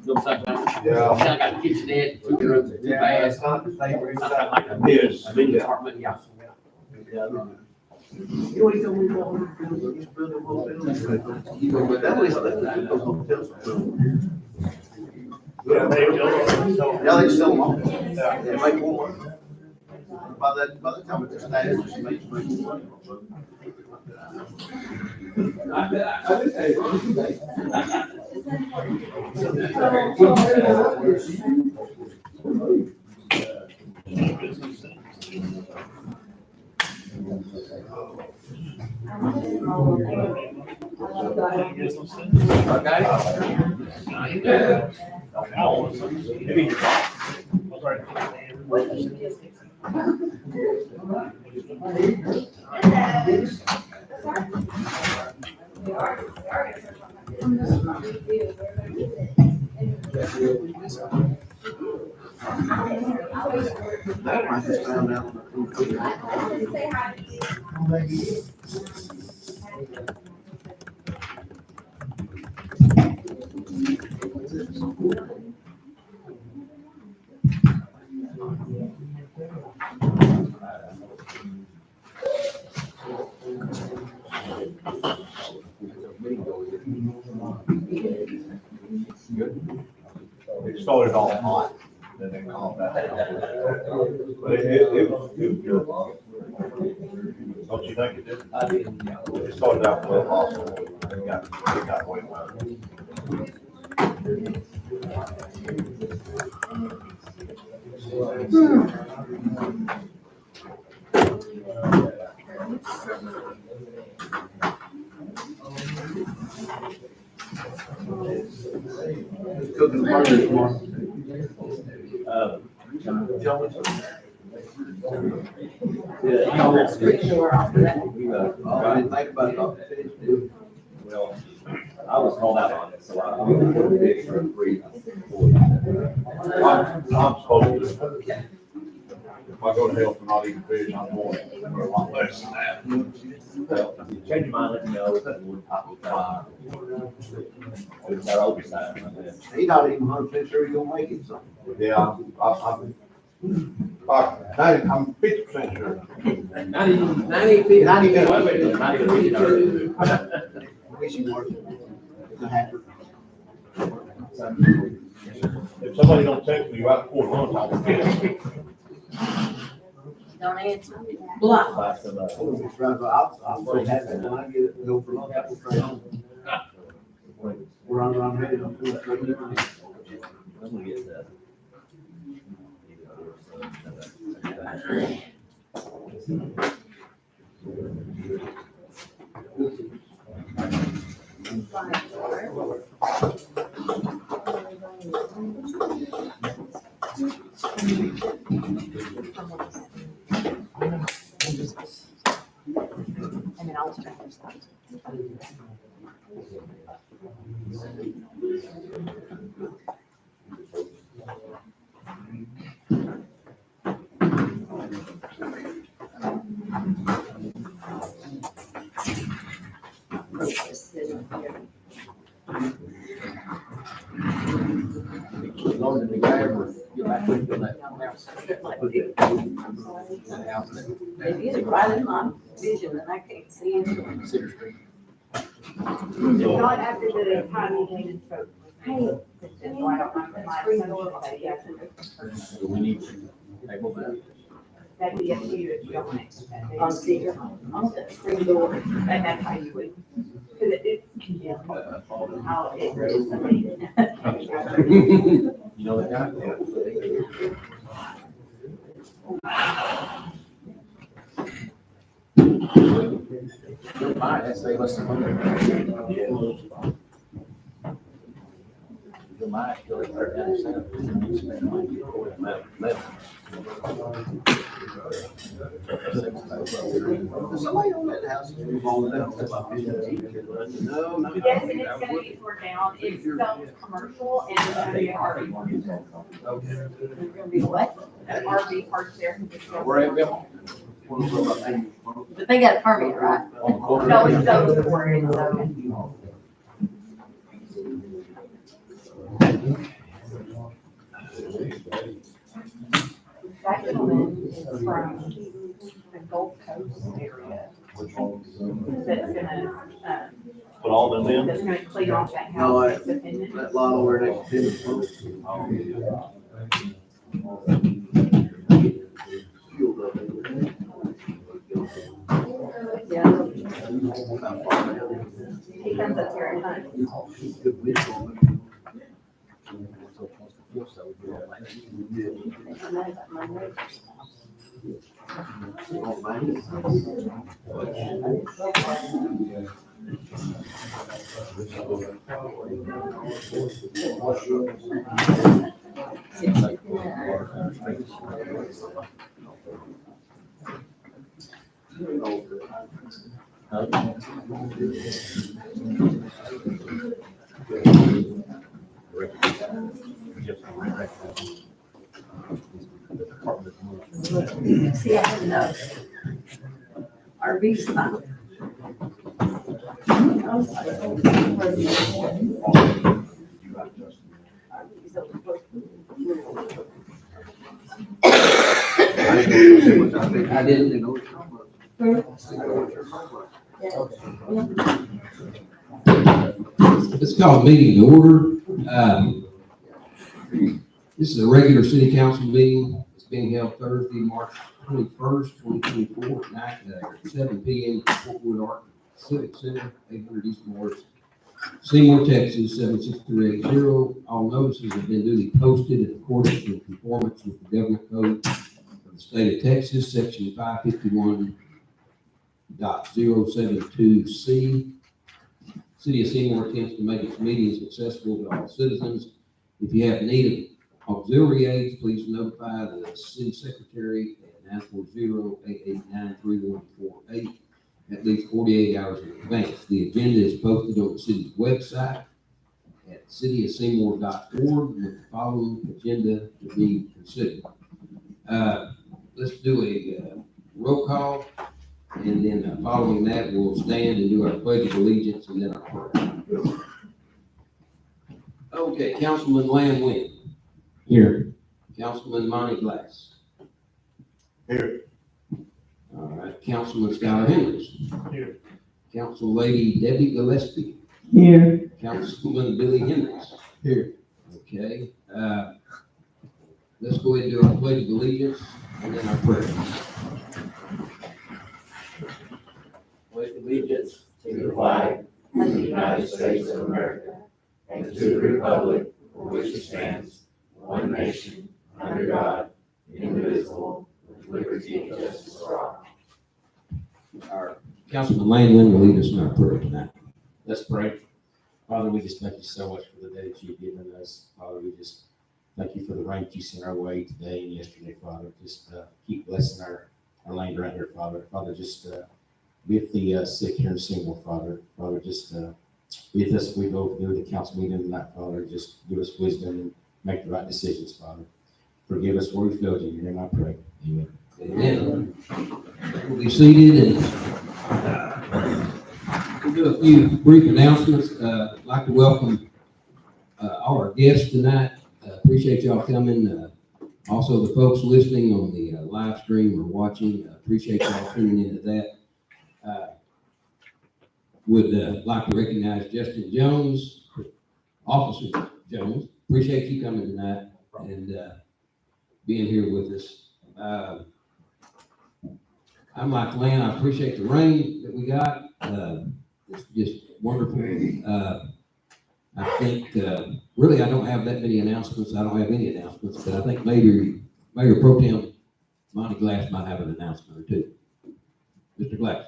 Go upside down. Yeah. I got a kitchenette, 2 rooms, 2 baths. not the same. It's not like a Yes. mini apartment, yeah. You always don't move on. Just build a little bit. That way, those hotels. Yeah, they sell them all. They make more money. By the time it's established, it makes money. That I just found out. It started off hot, then they calmed down. But it was good. Don't you think it did? I did. It started out well hot, it got way better. Cooking burgers tomorrow. I didn't think about it. Well, I was called out on it, so I went big for a free. I'm supposed to, if I go to hell for not eating fish, I'm going for a lot less than that. Well, if you change your mind, let me know, if it would pop with fire. It's our oversight on this. He not even 100% sure he's gonna make it, so. Yeah, I'm 50% sure. 90. Not even reading our. Wish he worked. It's a hacker. If somebody don't text me right before lunch, I'll forget it. Don't answer. Block. Class of, It's right, but I'm so happy when I get it, go for lunch, I go straight home. We're on ready, I'm going straight to lunch. I'm gonna get that. And then I'll check this out. As long as the guy ever get back to that house. That house It is right in my vision and I can't see it. on Cedar Street. Not after the time you needed to. Hey. So we need to table that. That'd be up to you if you don't want it. On Cedar, on that screen door. And that's how you would, because it, how it is. You know that guy? Don't buy it, that's say less than $100. You'll buy it, you'll let her down and you spend money for it, Does somebody own that house? No, no. Yes, and it's gonna be torn down, it's self-commercial and it's gonna be an RV park. There's gonna be what? An RV park there. Where at, Bill? But they got a permit, right? No, it's so for it, so. from the Gulf Coast area that's gonna, Put all them in. that's gonna clear off that No, house that's dependent. That lot over there next to him. Yeah. He comes up here at night. I know about my neighbor's house. See, I didn't know. RV's not. I was like, oh, RV's over. I didn't know. Let's call the meeting to order. This is a regular city council meeting. It's being held Thursday, March 21st, 2024, at 7 p.m. at Fort Wood Art Civic Center, 800 East Morris, Seymour, Texas, 76380. All notices have been duly posted in accordance with conformance with the government code of the state of Texas, section 551.072C. City of Seymour attempts to make its meetings accessible to all citizens. If you have need of auxiliary aids, please notify the city secretary at 940-889-3148 at least 48 hours in advance. The agenda is posted on the city's website at cityofseymour.org with the following agenda to be considered. Let's do a roll call, and then following that, we'll stand and do our pledge of allegiance and then our prayer. Okay, Councilman Lamb Wynn. Here. Councilman Monty Glass. Here. All right, Councilman Skylar Hendricks. Here. Council Lady Debbie Gillespie. Here. Councilman Billy Hendricks. Here. Okay, let's go ahead and do our pledge of allegiance and then our prayer. With allegiance to the flag of the United States of America and to the republic for which it stands, one nation, under God, indivisible, with liberty and justice for all. Our Councilman Langland will lead us in our prayer tonight. Let's pray. Father, we just thank you so much for the day that you've given us. Father, we just thank you for the rain that you sent our way today and yesterday, Father. Just keep blessing our land right here, Father. Father, just be with the sick here in Seymour, Father. Father, just be with us as we go through the council meeting tonight, Father. Just give us wisdom and make the right decisions, Father. Forgive us where we failed you. In your name I pray. Amen. Amen. We'll be seated and we'll do a few brief announcements. I'd like to welcome all our guests tonight. Appreciate y'all coming. Also, the folks listening on the live stream or watching, appreciate y'all tuning into that. Would like to recognize Justin Jones, Officer Jones. Appreciate you coming tonight and being here with us. I'm like Lynn, I appreciate the rain that we got. It's just wonderful. I think, really, I don't have that many announcements. I don't have any announcements, but I think maybe Mayor Pro Tem Monty Glass might have an announcement or two. Mr. Glass.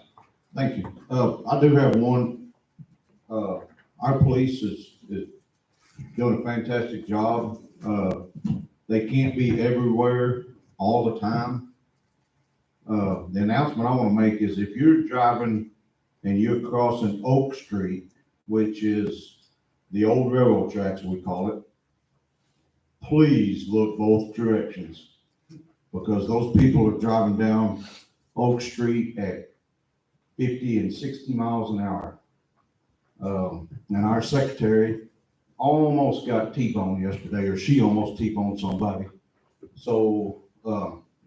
Thank you. I do have one. Our police is doing a fantastic job. They can't be everywhere all the time. The announcement I want to make is if you're driving and you're crossing Oak Street, which is the old railroad tracks, we call it, please look both directions because those people are driving down Oak Street at 50 and 60 miles an hour. And our secretary almost got T-boned yesterday, or she almost T-boned somebody. So,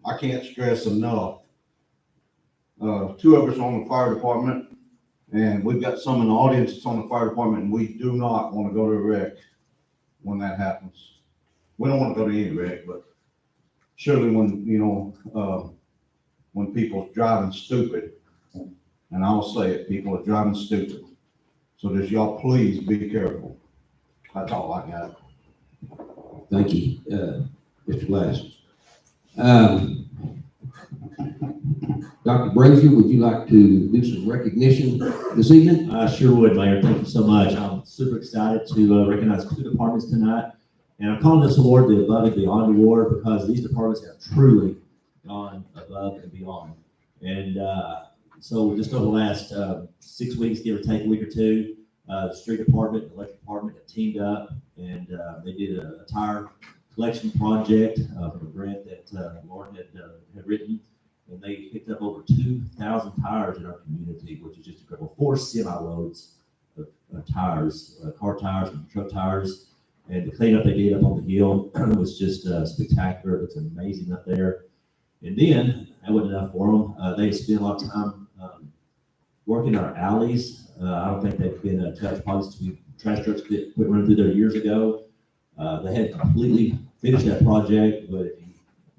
I can't stress enough. Two of us are on the fire department, and we've got some in the audience that's on the fire department, and we do not want to go to a wreck when that happens. We don't want to go to any wreck, but surely when, when people driving stupid, and I'll say it, people are driving stupid. So just y'all please be careful. That's all I got. Thank you, Mr. Glass. Dr. Brazier, would you like to do some recognition this evening? I sure would, Mayor. Thank you so much. I'm super excited to recognize two departments tonight. And I'm calling this award the Above and Beyond Award because these departments have truly gone above and beyond. And so just over the last 6 weeks, give or take a week or two, the street department, the electric department have teamed up, and they did a tire collection project from a grant that Lauren had written. And they picked up over 2,000 tires in our community, which is just incredible. 4 semi-loads of tires, car tires and truck tires. And the cleanup they did up on the hill was just spectacular. It looks amazing up there. And then, that wasn't enough for them. They spent a lot of time working our alleys. I don't think they've been touched probably trash trucks quit running through there years ago. They had completely finished that project, but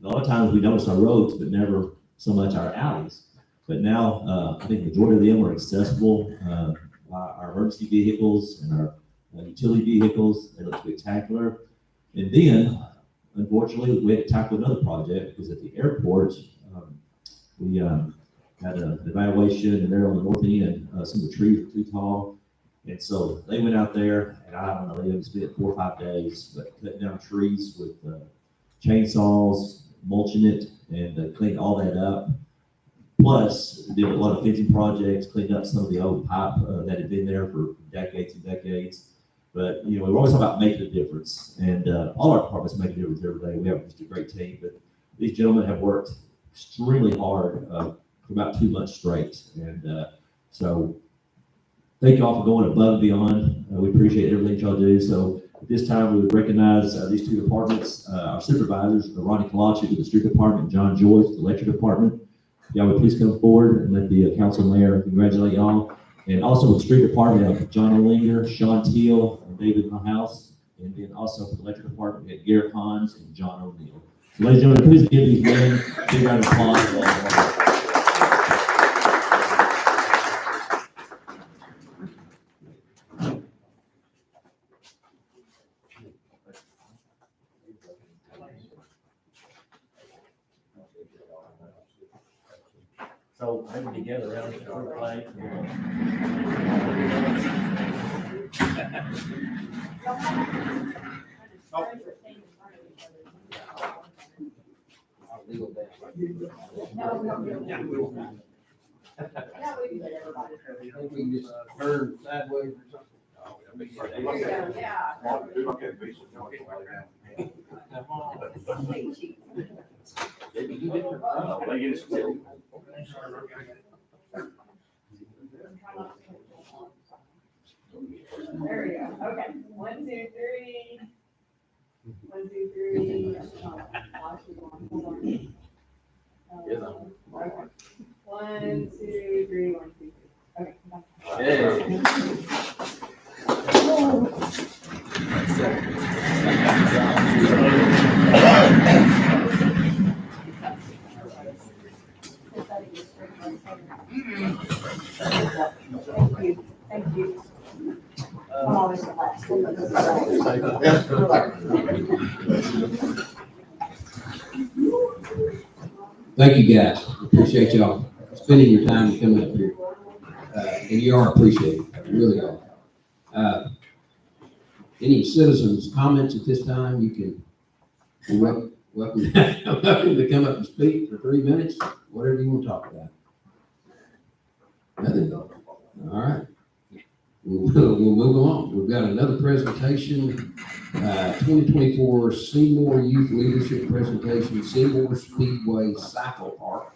a lot of times we notice our roads, but never so much our alleys. But now, I think the majority of them are accessible by our emergency vehicles and our utility vehicles. They look spectacular. And then, unfortunately, we had to tackle another project because at the airport, we had an evaluation, and there on the north end, some of the trees were too tall. And so they went out there, and I don't know, they spent 4 or 5 days, but cutting down trees with chainsaws, mulching it, and cleaned all that up. Plus, did a lot of fencing projects, cleaned up some of the old pipe that had been there for decades and decades. But, we're always talking about making a difference, and all our departments make a difference every day. We have just a great team, but these gentlemen have worked extremely hard for about 2 months straight. And so thank you all for going above and beyond. We appreciate everything y'all do. So at this time, we would recognize these two departments, our supervisors, Ronnie Kalachi with the street department, and John Joyce, the electric department. Y'all would please come forward and let the council and mayor congratulate y'all. And also with the street department, we have John Olinger, Sean Teal, and David Mahouse. And then also for the electric department, we have Garrett Hans and John O'Neill. So ladies and gentlemen, please give these men a big round of applause. So maybe together around the flag. I think we can just turn sideways or something. Yeah. There we go. Okay. 1, 2, 3. 1, 2, 3. Hold on. 1, 2, 3. 1, 2, 3. Okay. Thank you. Thank you. I'm always the last. Thank you, guys. Appreciate y'all spending your time coming up here. And you are appreciated, you really are. Any citizens' comments at this time, you can, you're welcome to come up and speak for 3 minutes, whatever you want to talk about. Nothing. All right. We'll move along. We've got another presentation, 2024 Seymour Youth Leadership Presentation, Seymour Speedway Cycle Park.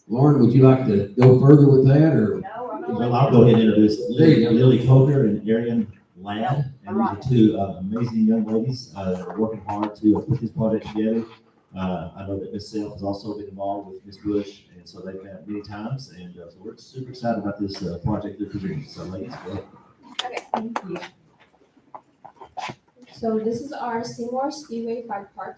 Lauren, would you like to go further with that, or? No, I'm Well, gonna I'll go ahead and introduce There you go. Lily Coker and Arian Ladd. And Alright. these are two amazing young ladies that are working hard to put this project together. I know that Ms. Self has also been involved with Ms. Bush, and so they've met many times, and so we're super excited about this project they're presenting. So ladies, go ahead. Okay, thank you. So this is our Seymour Speedway Bike Park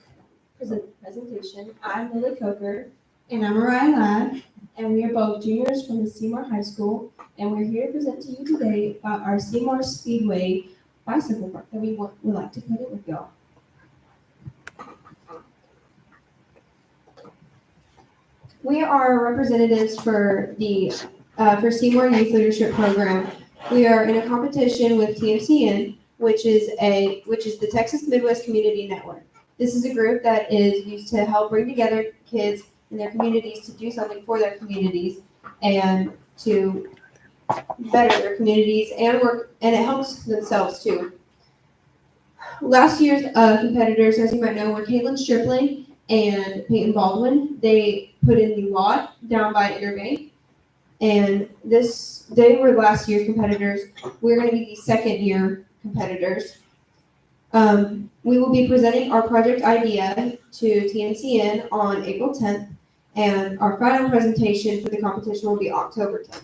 presentation. I'm Lily Coker. And I'm Mariah Ladd, and we are both juniors from the Seymour High School, and we're here to present to you today about our Seymour Speedway bicycle park that we would like to put in with y'all. We are representatives for the for Seymour Youth Leadership Program. We are in a competition with TMCN, which is the Texas Midwest Community Network. This is a group that is used to help bring together kids in their communities to do something for their communities and to better their communities and work, and it helps themselves too. Last year's competitors, as you might know, were Caitlin Stripling and Peyton Baldwin. They put in the lot down by Irving, and they were last year's competitors. We're going to be the second year competitors. We will be presenting our project idea to TMCN on April 10th, and our final presentation for the competition will be October 10th.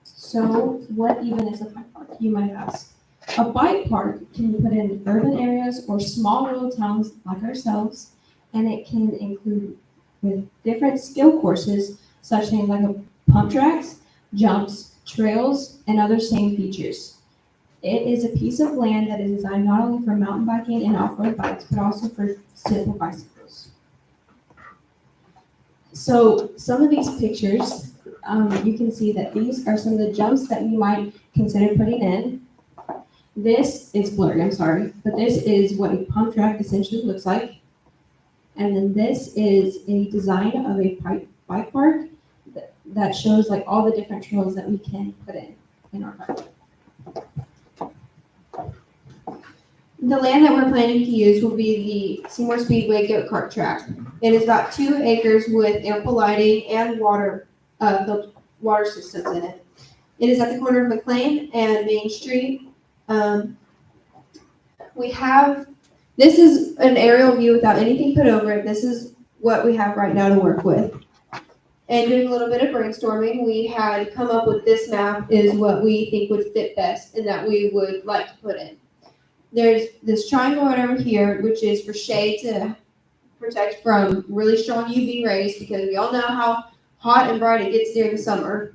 So, what even is a bike park, you might ask? A bike park can be put in urban areas or small rural towns like ourselves, and it can include with different skill courses, such things like pump tracks, jumps, trails, and other same features. It is a piece of land that is designed not only for mountain biking and off-road bikes, but also for simple bicycles. So some of these pictures, you can see that these are some of the jumps that we might consider putting in. This is blurry, I'm sorry, but this is what a pump track essentially looks like. And then this is a design of a bike park that shows like all the different trails that we can put in our park. The land that we're planning to use will be the Seymour Speedway go-kart track. It is about 2 acres with ample lighting and water systems in it. It is at the corner of McLean and Main Street. This is an aerial view without anything put over it. This is what we have right now to work with. And doing a little bit of brainstorming, we had come up with this map is what we think would fit best and that we would like to put in. There's this triangle right over here, which is for shade to protect from really strong UV rays, because we all know how hot and bright it gets during the summer.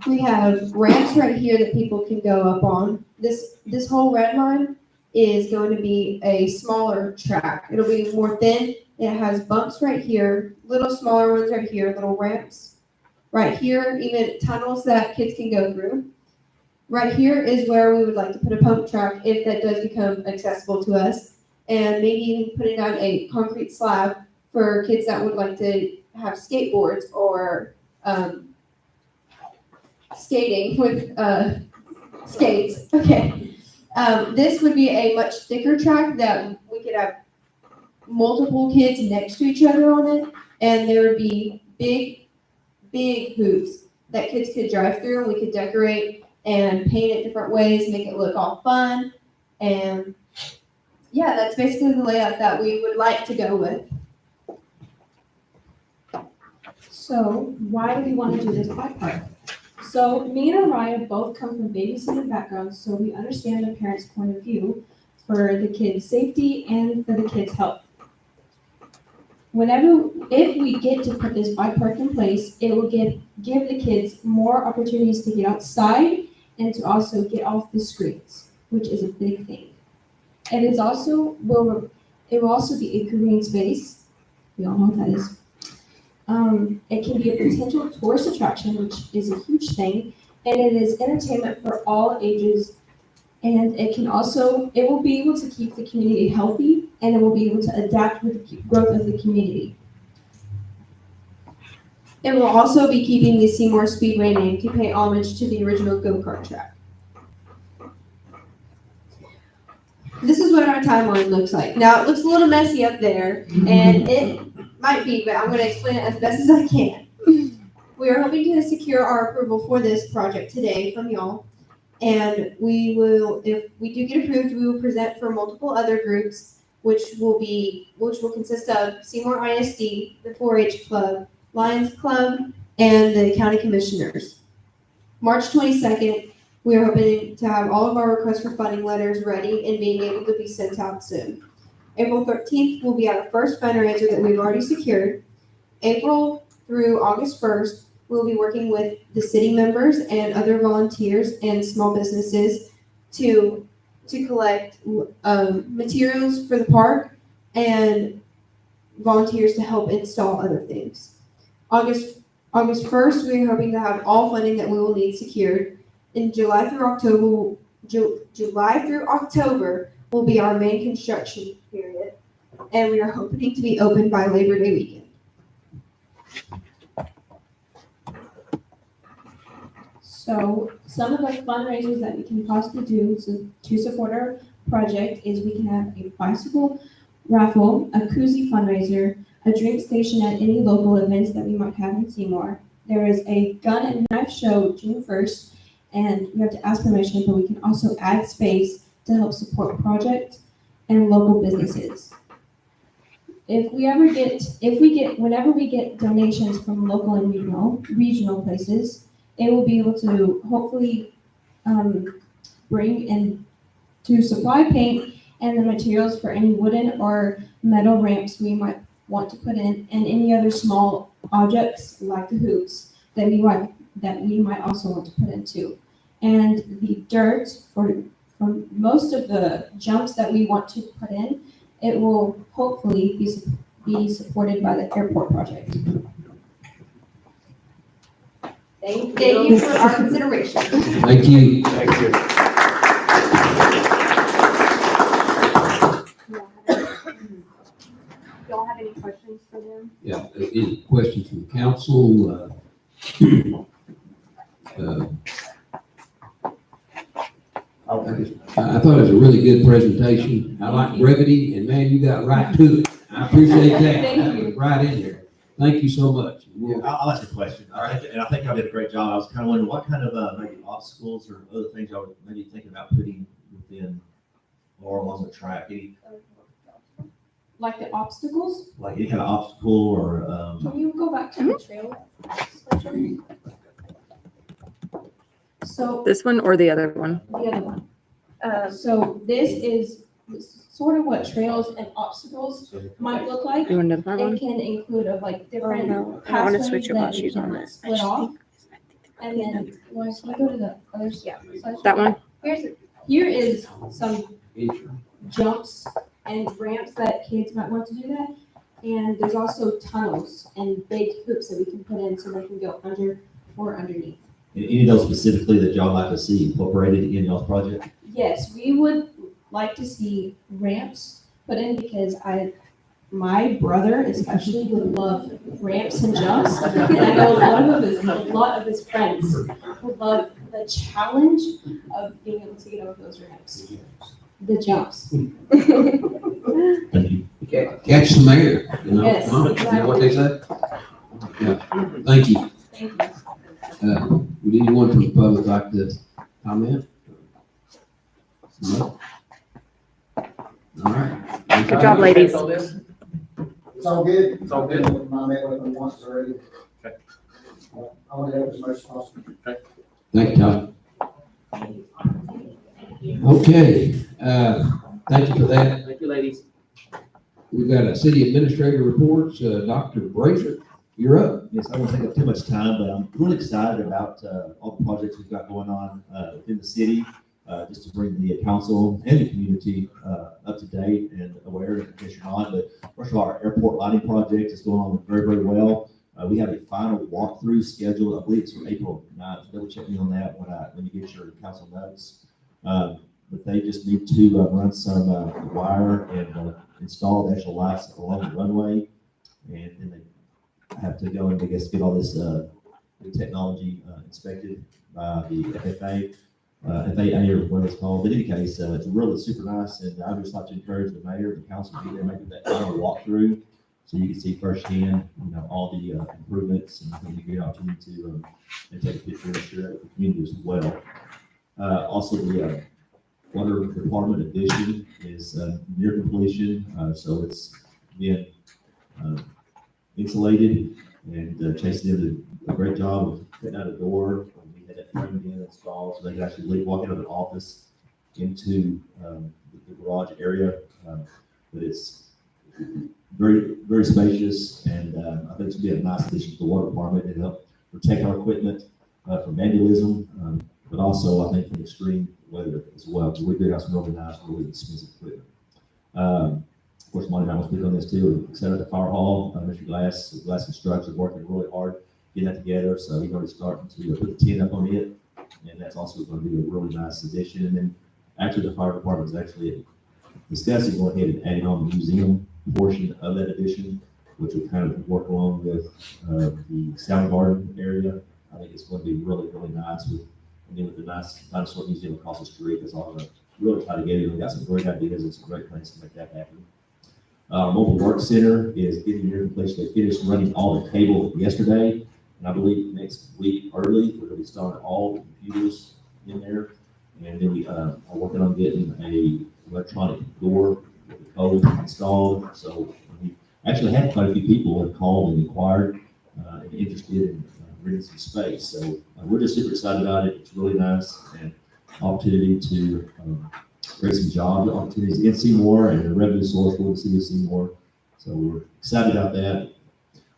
We have ramps right here that people can go up on. This whole red line is going to be a smaller track. It'll be more thin. It has bumps right here, little smaller ones right here, little ramps right here, even tunnels that kids can go through. Right here is where we would like to put a pump track if that does become accessible to us, and maybe even putting down a concrete slab for kids that would like to have skateboards or skating with skates. Okay. This would be a much thicker track that we could have multiple kids next to each other on it, and there would be big hoops that kids could drive through, and we could decorate and paint it different ways, make it look all fun. And yeah, that's basically the layout that we would like to go with. So why do we want to do this bike park? So me and Araya both come from babysitting backgrounds, so we understand the parents' point of view for the kids' safety and for the kids' health. If we get to put this bike park in place, it will give the kids more opportunities to get outside and to also get off the screens, which is a big thing. And it will also be a green space. We all know what that is. It can be a potential tourist attraction, which is a huge thing, and it is entertainment for all ages. And it will be able to keep the community healthy, and it will be able to adapt with the growth of the community. It will also be keeping the Seymour Speedway name to pay homage to the original go-kart track. This is what our timeline looks like. Now, it looks a little messy up there, and it might be, but I'm going to explain it as best as I can. We are hoping to secure our approval for this project today from y'all, and we will, if we do get approved, we will present for multiple other groups which will consist of Seymour ISD, the 4-H Club, Lions Club, and the County Commissioners. March 22nd, we are hoping to have all of our requests for funding letters ready and being able to be sent out soon. April 13th will be our first fundraiser that we've already secured. April through August 1st, we'll be working with the city members and other volunteers and small businesses to collect materials for the park and volunteers to help install other things. August 1st, we're hoping to have all funding that we will need secured. In July through October will be our main construction period, and we are hoping to be open by Labor Day weekend. So some of the fundraisers that we can possibly do to support our project is we can have a bicycle raffle, a koozie fundraiser, a drink station at any local events that we might have in Seymour. There is a gun and knife show June 1st, and we have to ask permission, but we can also add space to help support project and local businesses. Whenever we get donations from local and regional places, it will be able to hopefully bring in to supply paint and the materials for any wooden or metal ramps we might want to put in, and any other small objects like the hoops that we might also want to put into. And the dirt for most of the jumps that we want to put in, it will hopefully be supported by the airport project. Thank you for our consideration. Thank you. Thank you. Y'all have any questions for them? Yeah, any questions from the council? I thought it was a really good presentation. I like brevity, and man, you got right to it. I appreciate that. That was right in there. Thank you so much. I'll ask a question. I think I did a great job. I was kind of wondering what kind of maybe obstacles or other things I would maybe think about putting within or along the track. Like the obstacles? Like any kind of obstacle or Can you go back to the trail? So This one or the other one? the other one. So this is sort of what trails and obstacles might look like. You want to know that one? It can include of like different no, I want to pathways switch it that while you she's on can it. split off. And then, can you go to the other side? That one? Here is some jumps and ramps that kids might want to do that. And there's also tunnels and big hoops that we can put in so they can go under or underneath. any of those specifically that y'all like to see incorporated in y'all's project? Yes, we would like to see ramps put in because my brother especially would love ramps and jumps. And I know a lot of his friends would love the challenge of being able to get over those ramps. The jumps. Thank you. Catch some air, you know? Yes, Huh? You know what they say? Yeah, thank you. Thank you. Would anyone from the public like to comment? No? All right. Good job, ladies. It's all good. It's all good. I met with them once already. Okay. I want to help as much as possible. Thank you, Todd. Okay, thank you for that. Thank you, ladies. We've got a city administrator reports, Dr. Brazier, you're up. Yes, I won't take up too much time, but I'm really excited about all the projects we've got going on within the city, just to bring the council and the community up to date and aware in case you're not. But first of all, our airport lighting project is going on very, very well. We have a final walkthrough scheduled, I believe it's for April 9th. Double check me on that when you get your council notes. But they just need to run some wire and install the actual lights along the runway. And then they have to go and I guess get all this new technology inspected by the FAA. FAA or what it's called. But in any case, it's really super nice. And I would just like to encourage the mayor, the council to be there, maybe that final walkthrough. So you can see firsthand, all the improvements and you get an opportunity to take a picture and share it with the community as well. Also, the water department addition is near completion, so it's been insulated, and Chase did a great job of putting out a door. We had that framed in, installed, so they could actually walk out of the office into the garage area. But it's very, very spacious, and I think it's gonna be a nice addition to the water department and help protect our equipment from vandalism, but also I think from extreme weather as well. We do have some really nice, really expensive equipment. Of course, Monty and I will speak on this too. We're excited at the fire hall. Mr. Glass Construction is working really hard getting that together. So he's already starting to put the tent up on it, and that's also going to be a really nice addition. And then actually, the fire department is actually discussing going ahead and adding on the museum portion of that addition, which will kind of work along with the sound garden area. I think it's going to be really, really nice with the nice dinosaur museum across the street. That's all going to really tie together. We've got some great ideas and some great plans to make that happen. Mobile Work Center is getting near completion. They finished running all the cable yesterday, and I believe next week early, we're going to be starting all the computers in there. And then we are working on getting a electronic door with the code installed. So we actually had quite a few people have called and inquired and interested in renting some space. So we're just super excited about it. It's really nice and opportunity to create some job opportunities in Seymour and a revenue source for the city of Seymour. So we're excited about that.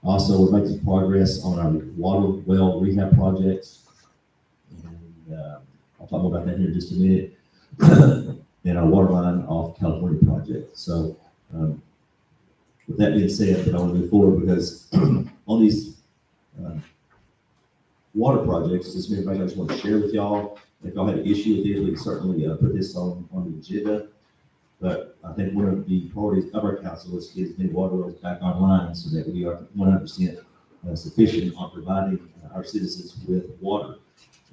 Also, we're making progress on our water well rehab projects. And I'll talk more about that here in just a minute. And our water line off California project. So with that being said, I want to move forward because on these water projects, this is information I just want to share with y'all. If y'all had an issue with it, we can certainly put this on the agenda. But I think one of the priorities of our council is to get the water wells back online so that we are 100% sufficient on providing our citizens with water.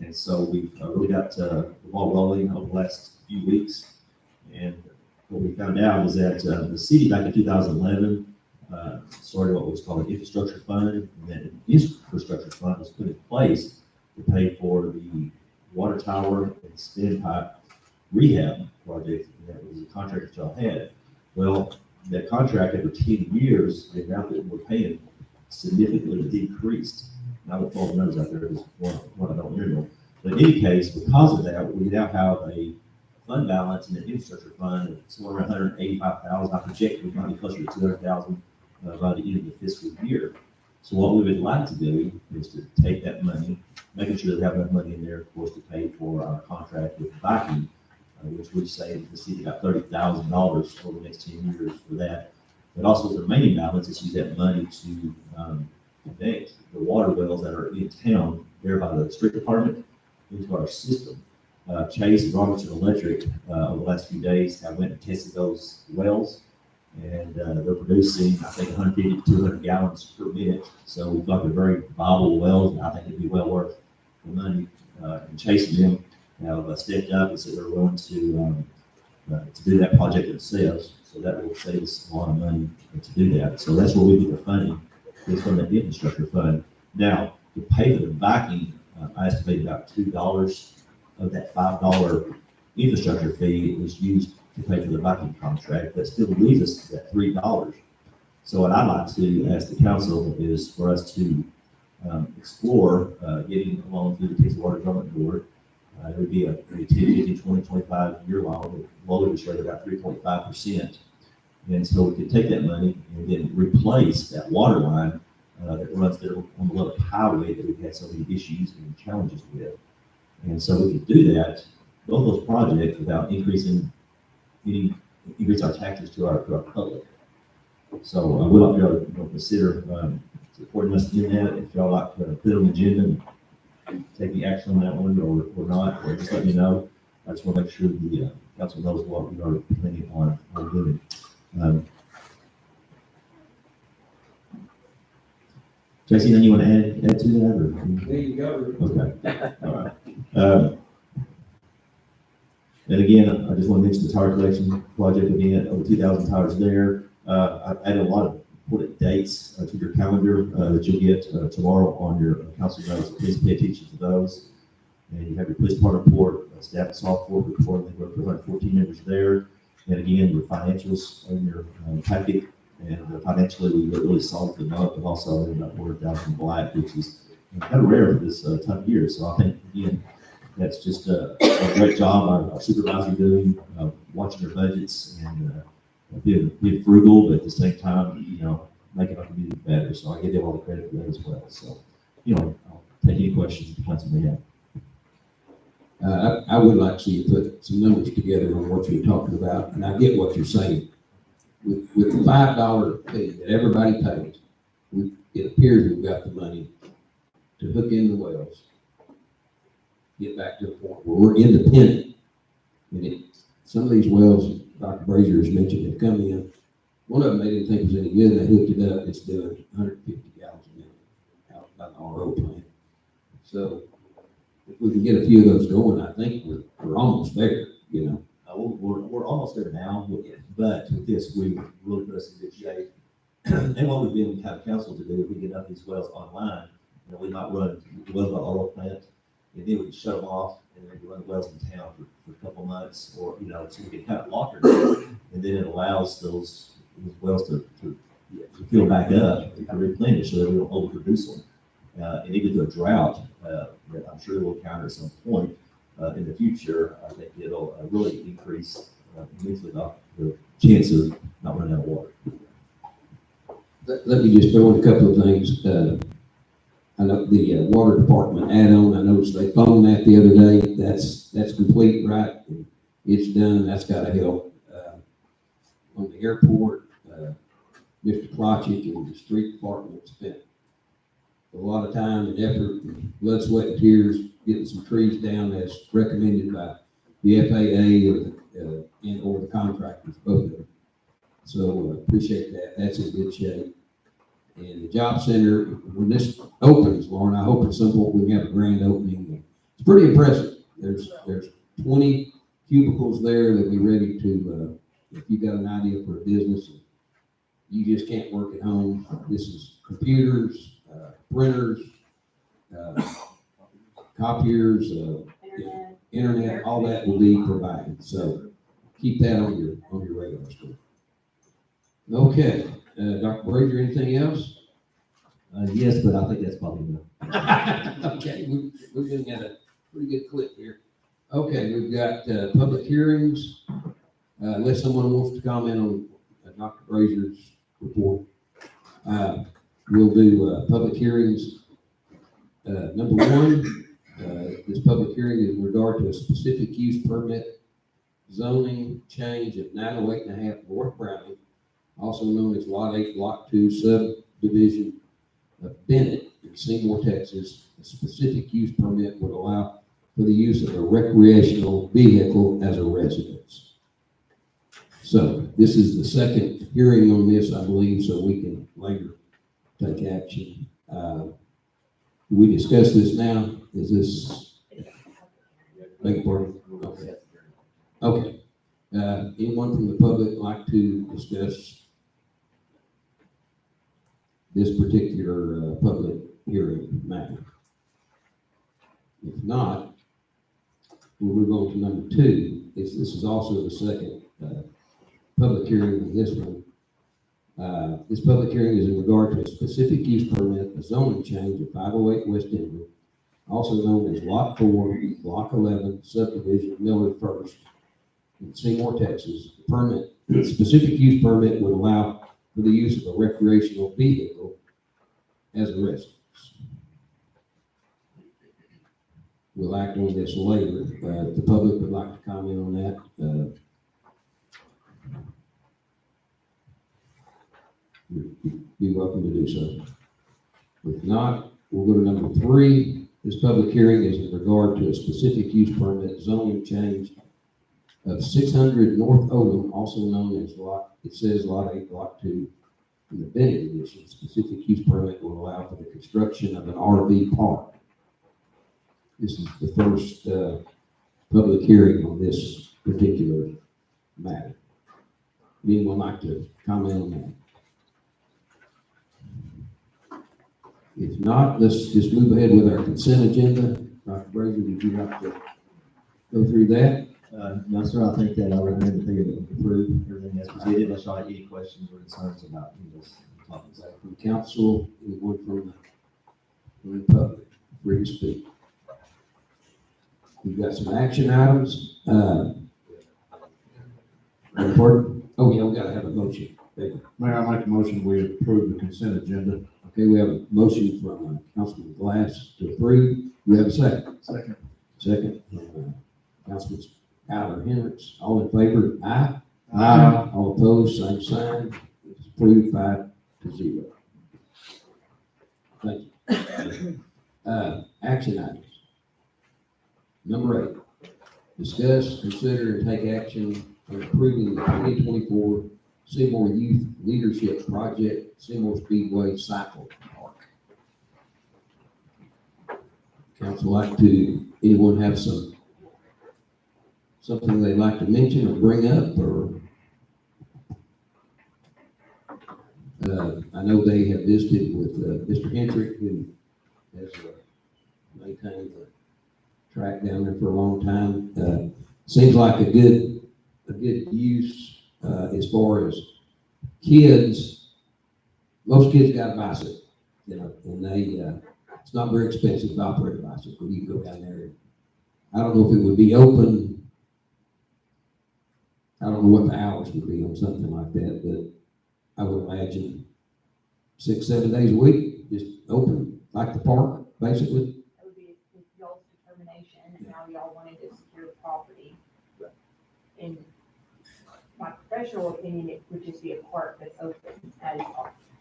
And so we've really got the ball rolling over the last few weeks. And what we found out is that the city back in 2011 started what was called an infrastructure fund. And then an infrastructure fund was put in place to pay for the water tower and standpipe rehab project. That was a contract that y'all had. Well, that contract after 10 years, the amount that we're paying significantly decreased. And I won't throw the numbers out there because one I don't remember. But in any case, because of that, we now have a fund balance in the infrastructure fund of somewhere around $185,000. I project we might be closer to $200,000 by the end of the fiscal year. So what we would like to do is to take that money, making sure that we have enough money in there, of course, to pay for our contract with Viking, which would save the city about $30,000 over the next 10 years for that. But also the remaining balance is use that money to connect the water wells that are in town there by the street department into our system. Chase and Robertson Electric over the last few days have went and tested those wells, and they're producing, I think, 150 to 200 gallons per minute. So we thought they're very viable wells, and I think it'd be well worth the money. And Chase and them have stepped up and said they're willing to do that project themselves. So that will save us a lot of money to do that. So that's where we get the funding, is from the infrastructure fund. Now, to pay for the Viking, I estimate about $2 of that $5 infrastructure fee was used to pay for the Viking contract. That still leaves us at $3. So what I'd like to ask the council is for us to explore getting a loan through the Texas Water Development Board. It would be a 10, 15, 20, 25 year loan. The loan is rated about 3.5%. And so we could take that money and then replace that water line that runs there on the Lubbock Highway that we've had so many issues and challenges with. And so we could do that, both those projects, without increase our taxes to our public. So we'd like for y'all to consider supporting us in that. If y'all like to put it on the agenda and take the action on that one or not, or just let me know. I just want to make sure the council knows what we are planning on doing. Tracy, anything you want to add to that? Or? There you go. Okay. All right. And again, I just want to mention the tower collection project again, over 2,000 towers there. I've added a lot of important dates to your calendar that you'll get tomorrow on your council notes. So please pay attention to those. And you have your police department report staff at Southport, before they were 214 members there. And again, your financials in your packet, and financially, we look really solid for the month, but also about $400,000 black, which is kind of rare for this time of year. So I think, again, that's just a great job our supervisor doing, watching their budgets and being frugal, but at the same time, making our community better. So I give them all the credit for that as well. So, I'll take any questions the council may have. I would like to see you put some numbers together on what you're talking about, and I get what you're saying. With the $5 fee that everybody pays, it appears we've got the money to hook in the wells, get back to the point where we're independent. And some of these wells, Dr. Brazier has mentioned, have come in. One of them they didn't think was any good. They hooked it up. It's doing 150 gallons a minute out by the RO plant. So if we can get a few of those going, I think we're almost there, We're almost there now, but with this, we really put us in good shape. And what we've been kind of counsel to do, if we get enough of these wells online, we might run the wells by the oil plant, and then we can shut them off, and then we run the wells in town for a couple months, or, so we can kind of lock it, and then it allows those wells to fill back up, to replenish, so that we don't overproduce them. And even through a drought, that I'm sure we'll encounter at some point in the future, I think it'll really increase immensely the chance of not running out of water. Let me just throw in a couple of things. I know the water department add-on, I noticed they phoned that the other day. That's complete, right? It's done. That's got to help. On the airport, Mr. Klotchik and the street department spent a lot of time and effort, and blood, sweat, and tears getting some trees down as recommended by the FAA or the contractors, both of them. So appreciate that. That's in good shape. And the job center, when this opens, Lauren, I hope at some point we can have a grand opening. It's pretty impressive. There's 20 cubicles there that be ready to, if you got an idea for a business, you just can't work at home. This is computers, printers, copiers, internet, all that will be provided. So keep that on your radar screen. Okay, Dr. Brazier, anything else? Yes, but I think that's probably enough. Okay, we're getting at a pretty good clip here. Okay, we've got public hearings. Unless someone wants to comment on Dr. Brazier's report, we'll do public hearings. Number one, this public hearing is in regard to a specific use permit zoning change of 908.5 North Browning, also known as Lot 8, Block 2, subdivision of Bennett in Seymour, Texas. A specific use permit would allow for the use of a recreational vehicle as a residence. So this is the second hearing on this, I believe, so we can later take action. Do we discuss this now? Is this? Beg your pardon? Okay. Okay. Anyone from the public like to discuss this particular public hearing matter? If not, we'll move on to number two. This is also the second public hearing of this one. This public hearing is in regard to a specific use permit, a zoning change of 508 West Denver, also known as Lot 4, Block 11, subdivision Miller First in Seymour, Texas. The permit, the specific use permit would allow for the use of a recreational vehicle as a residence. We'll act on this later. If the public would like to comment on that, you're welcome to do so. If not, we'll go to number three. This public hearing is in regard to a specific use permit zoning change of 600 North Odom, also known as Lot 8, Block 2, in the Bennett edition. Specific use permit will allow for the construction of an RV park. This is the first public hearing on this particular matter. Would anyone like to comment on that? If not, let's just move ahead with our consent agenda. Dr. Brazier, would you like to go through that? No, sir, I think that I recommend that they approve everything as presented, unless y'all have any questions or concerns about this topic. Is that from council, anyone from the public, free to speak? We've got some action items. Pardon? Oh, yeah, we gotta have a motion. Mayor, I make a motion, we approve the consent agenda. Okay, we have a motion from Councilman Glass to approve. We have a second. Second. Second, from Councilman Tyler Hendricks. All in favor? Aye. Aye. All opposed, same sign. It's approved 5-0. Thank you. Action items. Number 8, discuss, consider, and take action on approving the 2024 Seymour Youth Leadership Project, Seymour Speedway Cycle Park. Council like to, anyone have something they'd like to mention or bring up, or? I know they have visited with Mr. Hendrick, who has maintained the track down there for a long time. Seems like a good use as far as kids. Most kids got a bicycle, and they it's not very expensive to operate a bicycle. You can go down there. I don't know if it would be open. I don't know what the hours would be on something like that, but I would imagine 6-7 days a week, just open like the park, basically. That would be y'all's determination and how y'all wanted to secure the property. In my professional opinion, it would just be a park that's open, as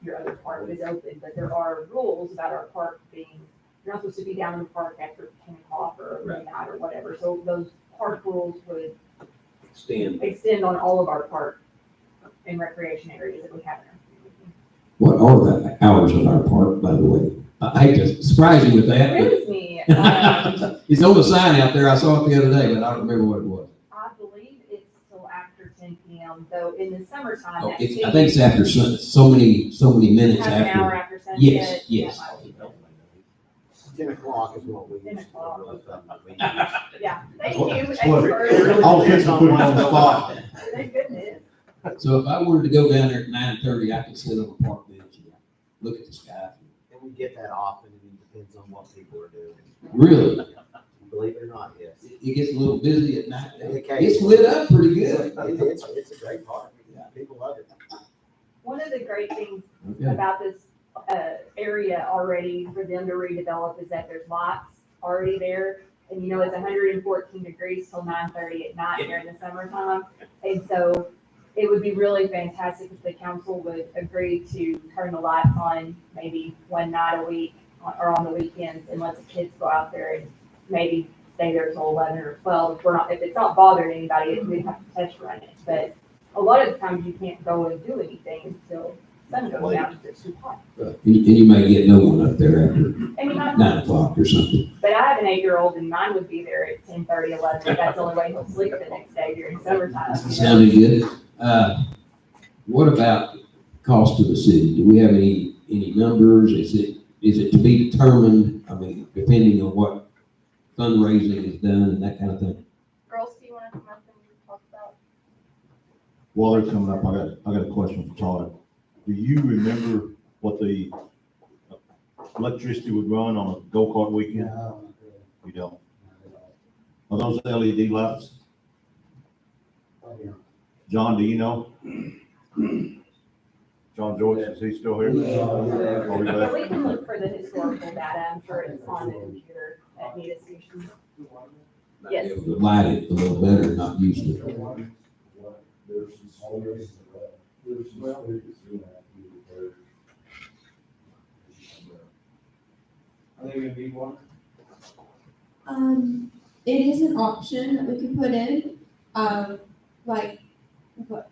your other park is open, but there are rules about our park being, you're not supposed to be down in the park after 10 o'clock or midnight or whatever, so those park rules would extend on all of our park and recreation areas that we have in our community. What are the hours of our park, by the way? I hate to surprise you with that, but Excuse me, it's on the sign out there. I saw it the other day, but I don't remember what it was. I believe it's till after 10 p.m., though in the summertime, Oh, that I think it's after so many minutes half an hour after. after sunset. Yes, yes. that might be- 10 o'clock is what we 10 use. o'clock. We use. Yeah, thank What- you, that's what- expert. I'll fix and put it on the spot. Thank goodness. So if I wanted to go down there at 9:30, I could sit on a park bench and look at the sky. And we get that often, and it depends on what people are doing. Really? Believe it or not, yes. It gets a little busy at night. Okay. It's lit up pretty good. It's a great park. People love it. One of the great things Okay. about this area already for them to redevelop is that there's lots already there. And it's 114 degrees till 9:30 at night during the summertime. And so it would be really fantastic if the council would agree to turn the lights on maybe one night a week or on the weekends and let the kids go out there and maybe stay there till 11 or 12. If it's not bothering anybody, we have to test run it. But a lot of the times you can't go and do anything until sun goes down because it's too hot. And you may get no one up there after And you might 9 o'clock or something. But I have an 8-year-old and mine would be there at 10:30, 11. But that's the only way he'll sleep the next day during summertime. Sounded good. What about cost to the city? Do we have any numbers? Is it to be determined? I mean, depending on what fundraising is done and that kind of thing. Girls, do you want to come up and talk about? While they're coming up, I got a question for Todd. Do you remember what the electricity would run on a go-kart weekend? You don't? Are those LED lights? John, do you know? John Joyce, is he still here? Are we But back? we can look for the historical data. I'm sure it's on the computer at Nita Station. Yes. It would light it a little better, not use it. Are they gonna need one? It is an option that we can put in,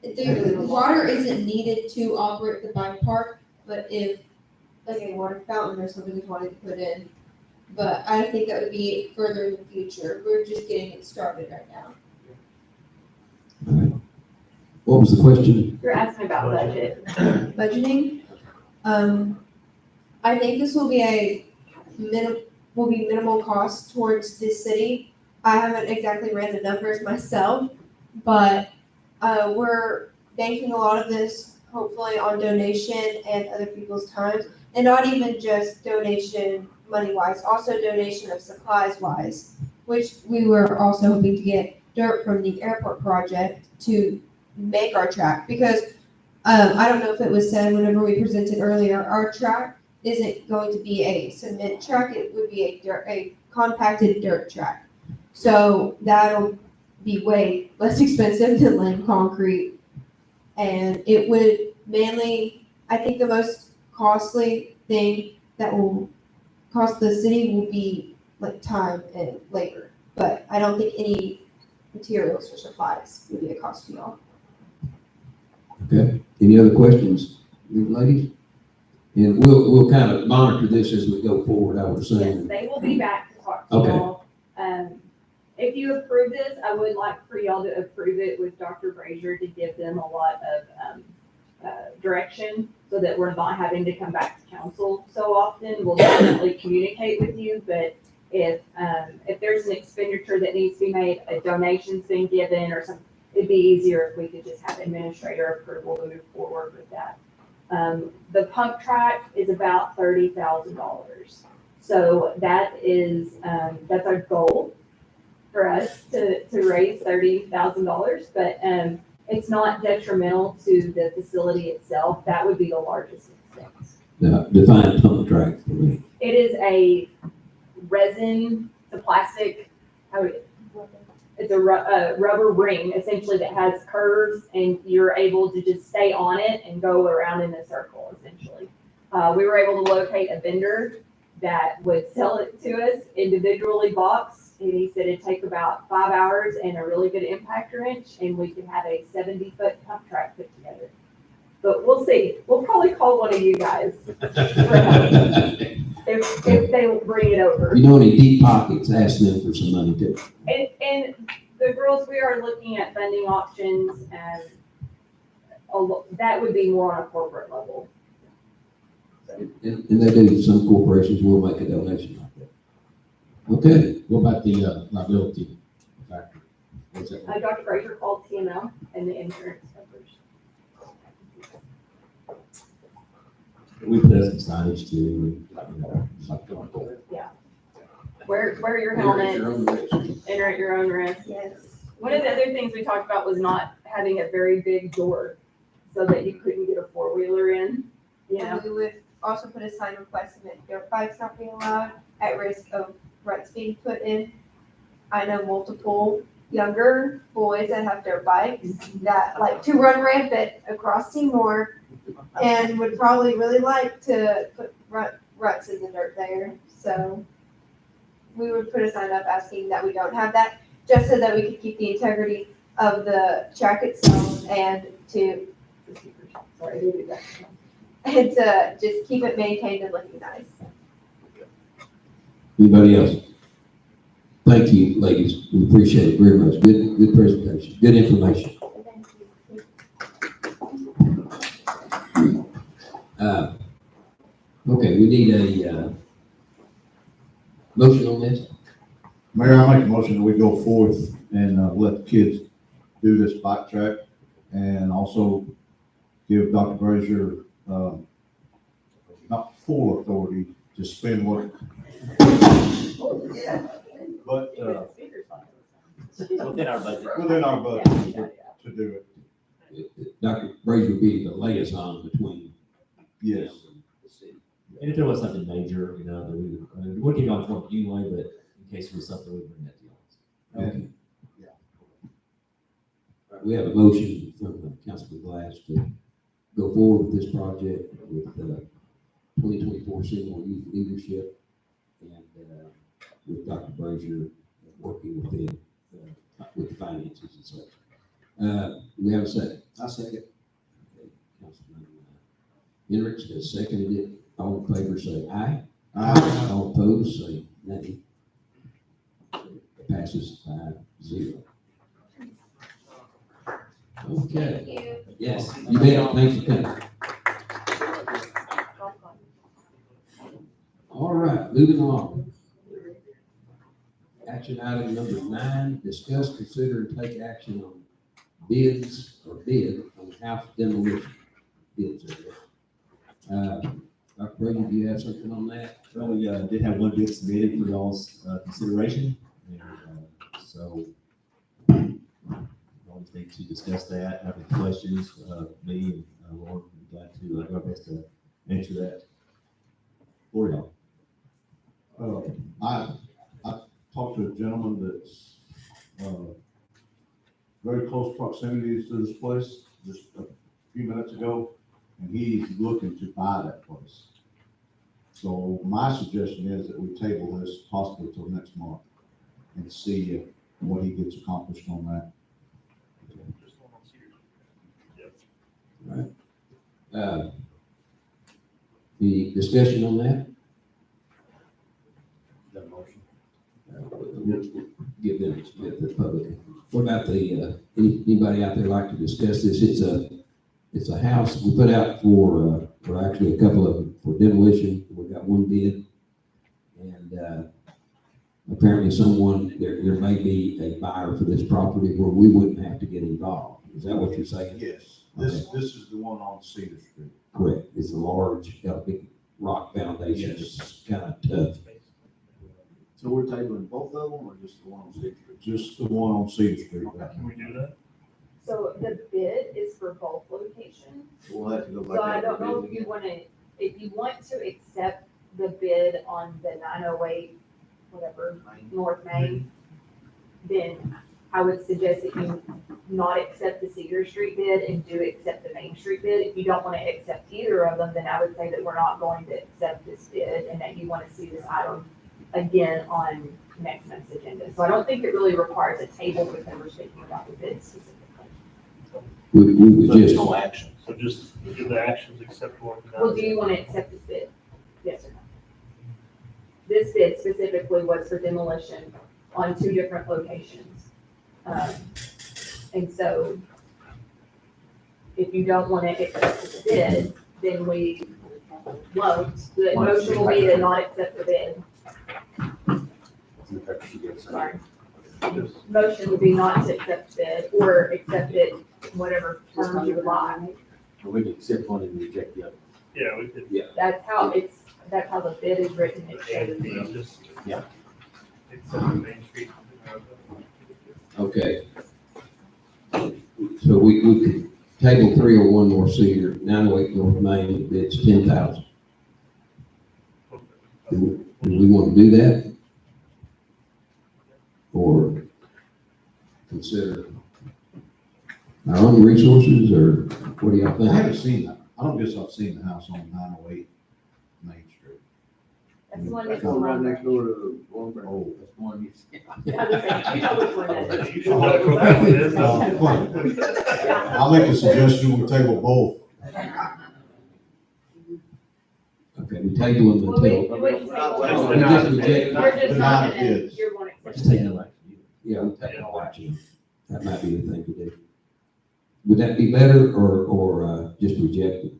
the water isn't needed to operate the bike park, but if, like a water fountain or something we wanted to put in. But I think that would be further in the future, we're just getting it started right now. All right. What was the question? You're asking about budget. Budgeting, I think this will be minimal cost towards this city. I haven't exactly ran the numbers myself, but we're banking a lot of this hopefully on donation and other people's times, and not even just donation money wise, also donation of supplies wise, which we were also hoping to get dirt from the airport project to make our track, because I don't know if it was said whenever we presented earlier, our track isn't going to be a cement track, it would be a compacted dirt track. So that'll be way less expensive than laying concrete. And it would mainly, I think the most costly thing that will cost the city will be like time and labor. But I don't think any materials or supplies would be a cost to y'all. Okay, any other questions, you ladies? And we'll kind of monitor this as we go forward, I would Yes, assume. they will be back to talk to Okay. y'all. If you approve this, I would like for y'all to approve it with Dr. Brazier to give them a lot of, direction so that we're not having to come back to council so often. We'll definitely communicate with you, but if there's an expenditure that needs to be made, a donation's been given or something, it'd be easier if we could just have administrator approval to move forward with that. The pump track is about $30,000. So that is, that's our goal for us to raise $30,000, but, it's not detrimental to the facility itself. That would be the largest expense. Define pump track for me. It is a resin, the plastic, it's a rubber ring essentially that has curves, and you're able to just stay on it and go around in a circle essentially. We were able to locate a vendor that would sell it to us individually boxed, and he said it'd take about 5 hours and a really good impact wrench, and we could have a 70-foot pump track put together. But we'll see. We'll probably call one of you guys for help if they will bring it over. You know, any deep pockets, ask them for some money too. And the girls, we are looking at funding options, and that would be more on a corporate level. And they do, some corporations will make a donation like that. Okay, What about the liability factor? What's that? Dr. Fraser called TML and the insurance coverage. We put up some signage too, like going forward. Wear your helmets, enter at your own risk. Yes. One of the other things we talked about was not having a very big door so that you couldn't get a four-wheeler in, you know? And we would also put a sign requesting that dirt bikes not being allowed at risk of ruts being put in. I know multiple younger boys that have dirt bikes that like to run rampant across Seymour and would probably really like to put ruts in the dirt there. So we would put a sign up asking that we don't have that, just so that we could keep the integrity of the track itself and to just keep it maintained and looking nice. anybody else? Thank you, ladies. We appreciate it very much. Good presentation, good information. Okay, we need a motion on this. Mayor, I make a motion that we go forth and let the kids do this bike track, and also give Dr. Brazier, not full authority to spend what, but, Within our budget. within our budget to do it. Dr. Brazier will be the liaison between. Yes. The city. And if there was something major, you know, that we would, I mean, we wouldn't get on for it anyway, but in case there was something, we'd bring that to you. Okay. All right, we have a motion from Councilman Glass to go forward with this project with 2024 Seymour Youth Leadership and with Dr. Brazier working with the finances and such. We have a second. I second. Okay, Councilman Hendricks has seconded it. All in favor say aye. Aye. All opposed say nay. It passes 5-0. Okay. Thank you. Yes, you bet. Thanks for coming. All right, moving along. Action Action item number 9, discuss, consider, and take action on bids or bid on house demolition bids. Dr. Brady, do you have something on that? Well, we did have one bid submitted for y'all's consideration, and so y'all need to discuss that, have any questions, me and Lauren would be glad to do our best to answer that for y'all. I talked to a gentleman that's, very close proximity to this place just a few minutes ago, and he's looking to buy that place. So my suggestion is that we table this possibly till next month and see what he gets accomplished on that. Any discussion on that? That motion. Give them, give the public. What about the, anybody out there like to discuss this? It's a house we put out for actually a couple of them for demolition. We got one bid. And, apparently there may be a buyer for this property where we wouldn't have to get involved. Is that what you're saying? Yes, this is the one on Cedar Street. Correct. It's a large, got a big rock foundation. Yes. It's kind of tough. So we're tabling both of them or just the one on Sixth Street? Just the one on Cedar Street. Can we do that? So the bid is for both locations. We'll have to go back. So I out don't to know bid if you again. wanna, if you want to accept the bid on the 908, whatever, North Main, then I would suggest that you not accept the Cedar Street bid and do accept the Main Street bid. If you don't wanna accept either of them, then I would say that we're not going to accept this bid and that you wanna see this item again on next month's agenda. So I don't think it really requires a table because we're speaking about the bid specifically. We would So there's just, no action. So just do the actions acceptable. Well, do you want to accept this bid? Yes or no? This bid specifically was for demolition on 2 different locations. And so if you don't want to accept this bid, then we won't. The motion will be to not accept the bid. Sorry. Motion would be not to accept bid or accept it whatever terms you would like. We can accept one and reject the other. Yeah, we could. That's how the bid is written. It shows. Just. Yeah. Accept the Main Street. okay. So we could table 301 North Cedar, 908 North Main, the bid's 10,000. Do we want to do that? Or consider our own resources, or what do y'all I think? haven't seen that. I don't guess I've seen the house on 908 Main Street. That's the one That's that's one right on. next door to Walmart. Oh. That's the one you see. I was saying, you know which one that is. You should know what that one is. I'll make a suggestion, we table both. Okay, we table them Well, we until, wouldn't take Well, one. we just reject, You're just Deny not the gonna, bids. you're going to Just accept take it. no action. yeah, we take no action. That might be the thing to do. Would that be better, or just reject it?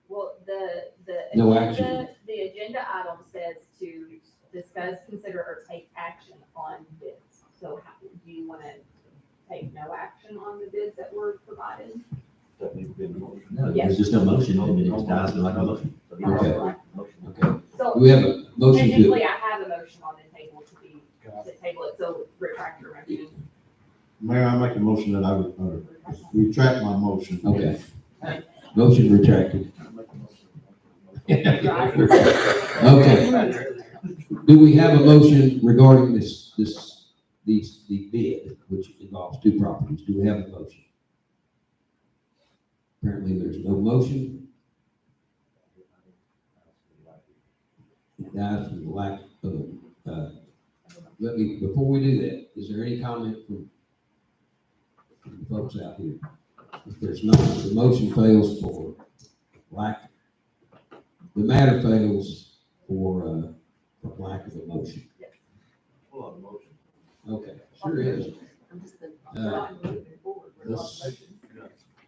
Well, the No agenda, action. the agenda item says to discuss, consider, or take action on bids. So do you want to take no action on the bids that were provided? That needs to be in the motion. No, Yes. there's just no motion, and then it just dies like a motion. Okay. Motion. Okay, So do we have a motion to, technically, I have a motion on the table to table it, so retract your motion. Mayor, I make a motion that I would, retract my motion. okay. Motion retracted. Okay. Do we have a motion regarding the bid, which involves 2 properties? Do we have a motion? Apparently, there's no motion. It dies from the lack of, before we do that, is there any comment from the folks out here? If there's not, the motion fails for lack, the matter fails for lack of a motion. Full of motion. Okay, sure is. Not moving forward. Let's,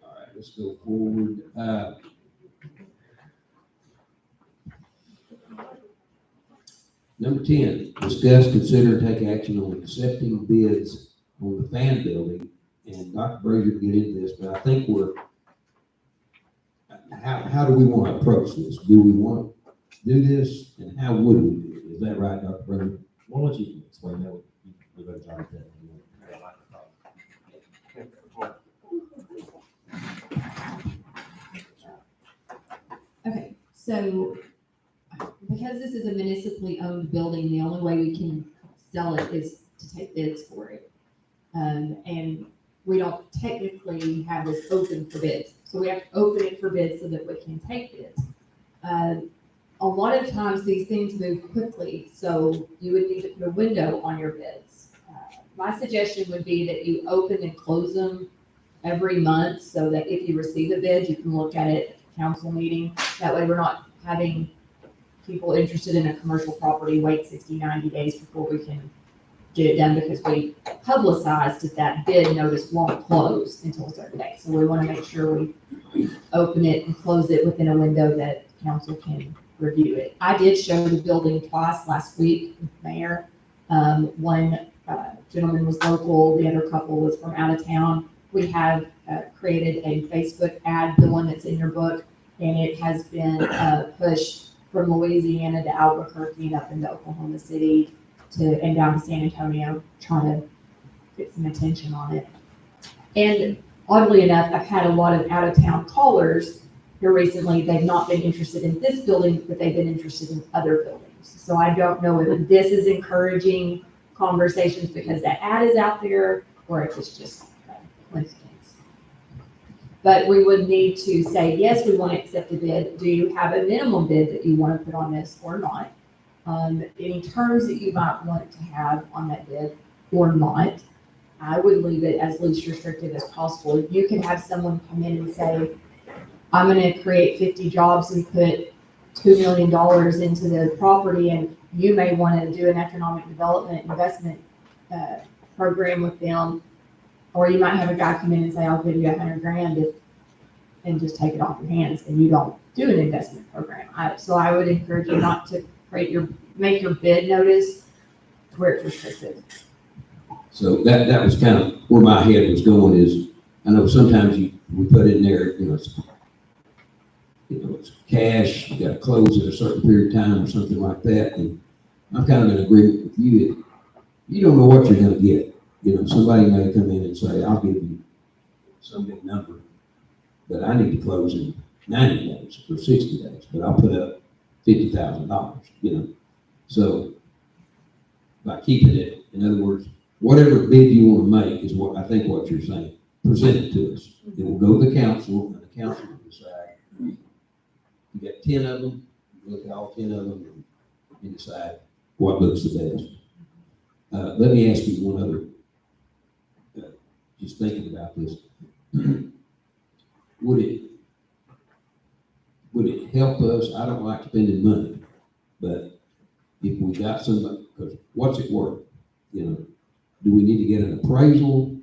all right, let's go forward. Number Number 10, discuss, consider, and take action on accepting bids on the fan building. And Dr. Brazier can get into this, but I think how do we want to approach this? Do we want to do this, and how would we do it? Is that right, Dr. Brazier? Why don't you explain that? We better start with that. Okay, so because this is a municipally owned building, the only way we can sell it is to take bids for it. And we don't technically have this open for bids. So we have to open it for bids so that we can take bids. A lot of times these things move quickly, so you would need to put a window on your bids. My suggestion would be that you open and close them every month so that if you receive a bid, you can look at it at the council meeting. That way we're not having people interested in a commercial property wait 60, 90 days before we can get it done, because we publicized that bid notice won't close until a certain day. So we want to make sure we open it and close it within a window that council can review it. I did show the building twice last week with the mayor. One gentleman was local, the other couple was from out of town. We have created a Facebook ad, the one that's in your book, and it has been pushed from Louisiana to Albuquerque and up into Oklahoma City and down to San Antonio, trying to get some attention on it. And oddly enough, I've had a lot of out-of-town callers here recently. They've not been interested in this building, but they've been interested in other buildings. So I don't know if this is encouraging conversations because that ad is out there, or if it's just coincidence. But we would need to say, yes, we want to accept a bid. Do you have a minimum bid that you want to put on this or not? Any terms that you might want to have on that bid or not. I would leave it as least restrictive as possible. You can have someone come in and say, I'm going to create 50 jobs and put $2 million into the property, and you may want to do an economic development investment program with them. Or you might have a guy come in and say, I'll give you $100,000 and just take it off your hands, and you don't do an investment program. So I would encourage you not to make your bid notice to where it's restricted. So that was kind of where my head was going is, I know sometimes we put in there, it's cash, you gotta close at a certain period of time or something like that. And I'm kind of in agreement with you. You don't know what you're gonna get. Somebody may come in and say, I'll give you some big number, but I need to close in 90 days or 60 days, but I'll put up $50,000, So by keeping it, in other words, whatever bid you want to make is what you're saying. Present it to us. It will go to the council, and the council will decide. You got 10 of them, you look at all 10 of them and decide what looks the best. Let me ask you one other, just thinking about this. Would it help us? I don't like spending money, but if we got somebody, because what's it worth? Do we need to get an appraisal?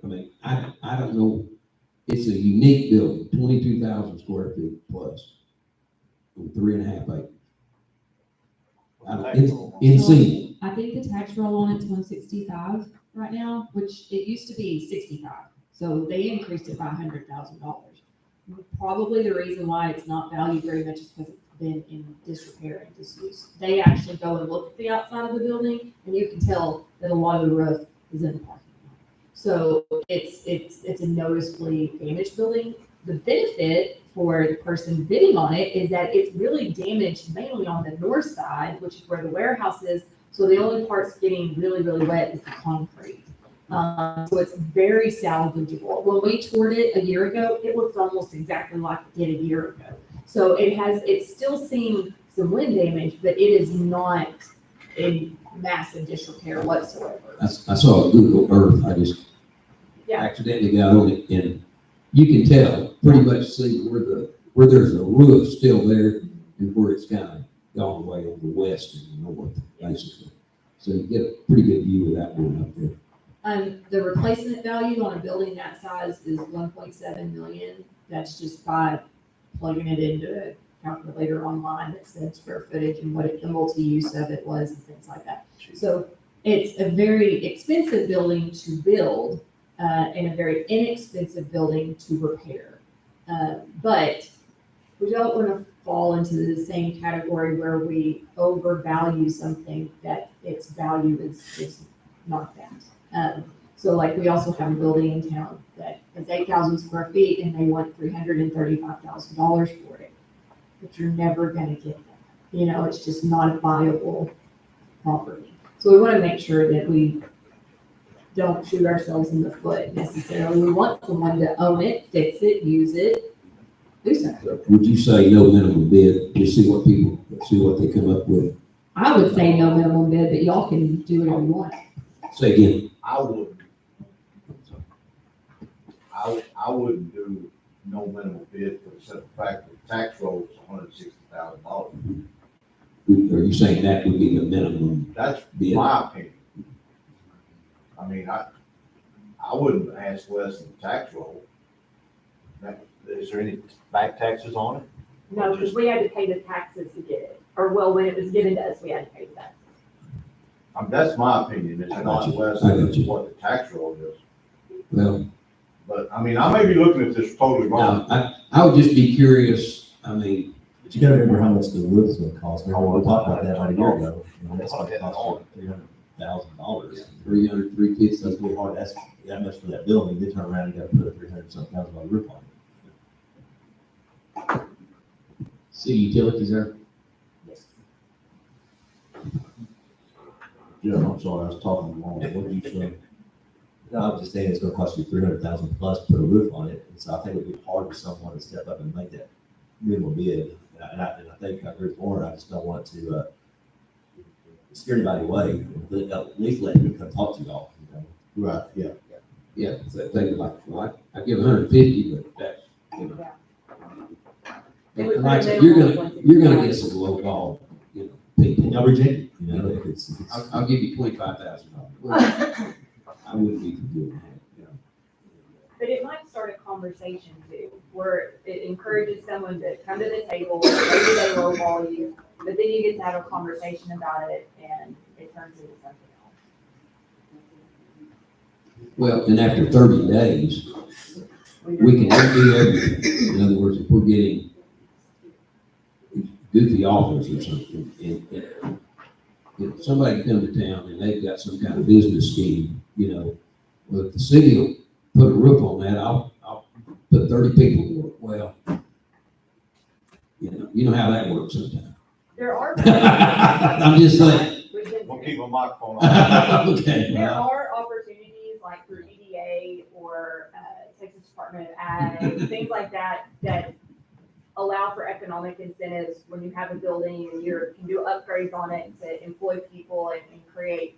I mean, I don't know. It's a unique building, 22,000 square feet plus, with 3.5 acres. It's insane. I think the tax roll on it's 165 right now, which it used to be 65. So they increased it by $100,000. Probably the reason why it's not valued very much is because it's been in disrepair and disuse. They actually go and look at the outside of the building, and you can tell that a lot of the roof is in the parking lot. So it's a noticeably damaged building. The benefit for the person bidding on it is that it's really damaged mainly on the north side, which is where the warehouse is. So the only parts getting really, really wet is the concrete. So it's very salvageable. When we toured it a year ago, it looks almost exactly like it did a year ago. So it's still seeing some wind damage, but it is not in massive disrepair whatsoever. I saw a Google Earth. I just accidentally got on it, and you can tell pretty much see where there's a roof still there and where it's kind of gone away on the west and the north, basically. So you get a pretty good view of that one up there. The replacement value on a building that size is $1.7 million. That's just by plugging it into calculator online that said square footage and what the multi-use of it was and things like that. So it's a very expensive building to build, and a very inexpensive building to repair. But we don't want to fall into the same category where we overvalue something that its value is not that. So like we also have a building in town that is 8,000 square feet and they want $335,000 for it. But you're never gonna get that. You know, it's just not a viable property. So we want to make sure that we don't shoot ourselves in the foot necessarily. We want someone to own it, fix it, use it, do something. Would you say no minimum bid, just see what they come up with? I would say no minimum bid, but y'all can do whatever you want. Say again. I wouldn't do no minimum bid for the simple fact that the tax roll is $160,000. Are you saying that would be the minimum? That's bid? my opinion. I mean, I wouldn't ask less than the tax roll. Is there any back taxes on it? No, because we had to pay the taxes to get it, or well, when it was given to us, we had to pay the taxes. That's my opinion, it's I not got you. less I got than you. what the tax roll is. Well, But, I mean, I may be looking at this totally wrong. no, I would just be curious, I mean, But you gotta remember how much the roof's gonna cost. We talked about that about a year ago. You know, that's gonna cost $300,000. 300, 350. So it's really hard to ask that much for that building, then turn around and gotta put a $300,000 roof on it. City utilities there? Yeah, I'm sorry, I was talking wrong. What did you say? No, I'm just saying it's gonna cost you $300,000 plus to put a roof on it, and so I think it'd be hard for someone to step up and make that minimum bid. And I think I agree with Warren, I just don't want to, scare anybody away, at least let him come talk to y'all, you know? Right, yeah. yeah, so they like, well, I give 150, but that's, you know. It would And like I said, put a you're minimum gonna, of you're gonna get some low ball, you know, And people. y'all reject it, you know, if it's. I'll give you $25,000. I wouldn't be for doing that, you know. But it might start a conversation too, where it encourages someone to come to the table, maybe they lowball you, but then you get to have a conversation about it and it turns into something else. Well, and after 30 days, we can do everything. In other words, if we're getting goofy offers or something, and if somebody come to town and they've got some kind of business scheme, you know, well, if the city will put a roof on that, I'll put 30 people to work. Well, you know how that works sometimes. There are. I'm just saying. We'll keep a microphone on. Okay. There well, are opportunities like through EDA or Texas Department of Ag, things like that, that allow for economic incentives when you have a building and you can do upgrades on it to employ people and create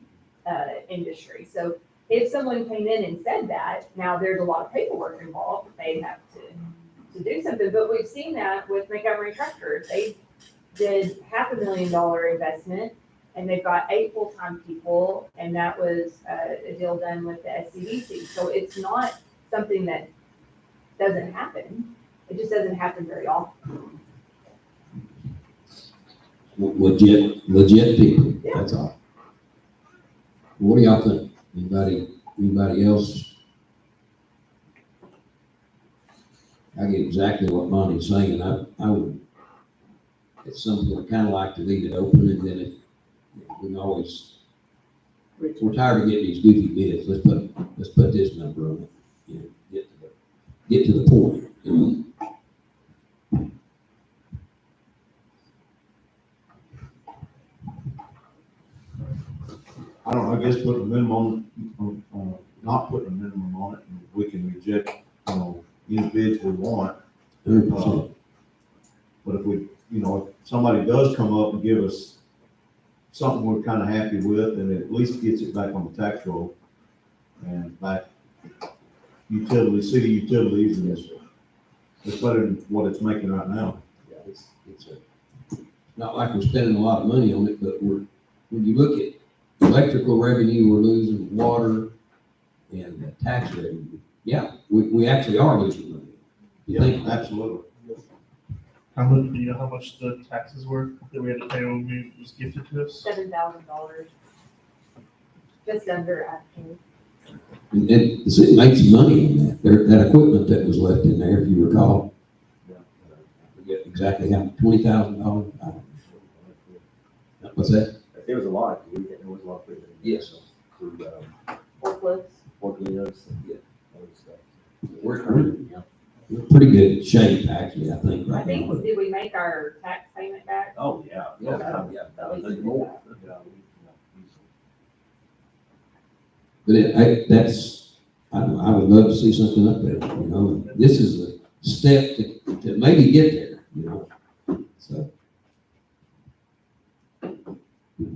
industry. So if someone came in and said that, now there's a lot of paperwork involved, they have to do something. But we've seen that with Montgomery Tractor. They did $500,000 investment and they've got 8 full-time people, and that was a deal done with the SCDC. So it's not something that doesn't happen. It just doesn't happen very often. legit people, Yeah. that's all. What do y'all think? Anybody else? I get exactly what Monty's saying. I would, at some point, kind of like to leave it open, and then if we can always, we're tired of getting these goofy bids. Let's put this number on it. You know, get to the point. You know? I don't know, I guess put a minimum on, not putting a minimum on it, and we can reject, any bids we want. 100%. But if we, if somebody does come up and give us something we're kind of happy with, and it at least gets it back on the tax roll and back city utilities, and it's better than what it's making right now. Yeah, it's not like we're spending a lot of money on it, but when you look at electrical revenue, we're losing water and tax revenue. Yeah, we actually are losing money. You think about it. Absolutely. How much, do you know how much the taxes were that we had to pay when it was gifted to us? $7,000. Just under, actually. And the city made some money on that, that equipment that was left in there, if you recall. I forget exactly how, $20,000. What's that? There was a lot, there was a lot of. Yes. Forklifts. We're pretty good shape, actually, I think, I right think, now. did we make our tax payment back? Oh, yeah. Yeah. At least we did More. that. But that's, I would love to see something up there, you know, this is a step to maybe get there, you know, so.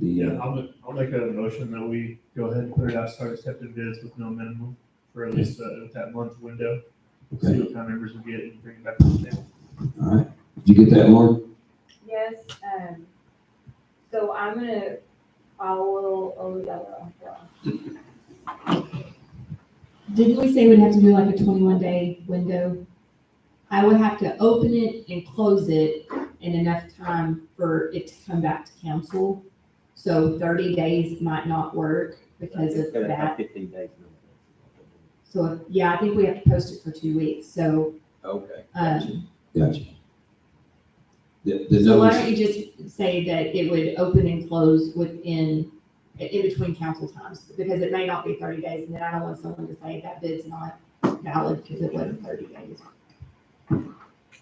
Yeah, I'll make a motion that we go ahead and put it out, start accepting bids with no minimum for at least that month window. See Okay, what kind of numbers we get and bring it back to the table. all right, did you get that, Lauren? Yes, so Didn't we say we'd have to do like a 21-day window? I would have to open it and close it in enough time for it to come back to council. So 30 days might not work because of that. 15 days. So, yeah, I think we have to post it for 2 weeks, so, Okay. um, Gotcha. The so why notice, don't you just say that it would open and close in between council times? Because it may not be 30 days, and then I don't want someone to say that bid's not valid because it wasn't 30 days.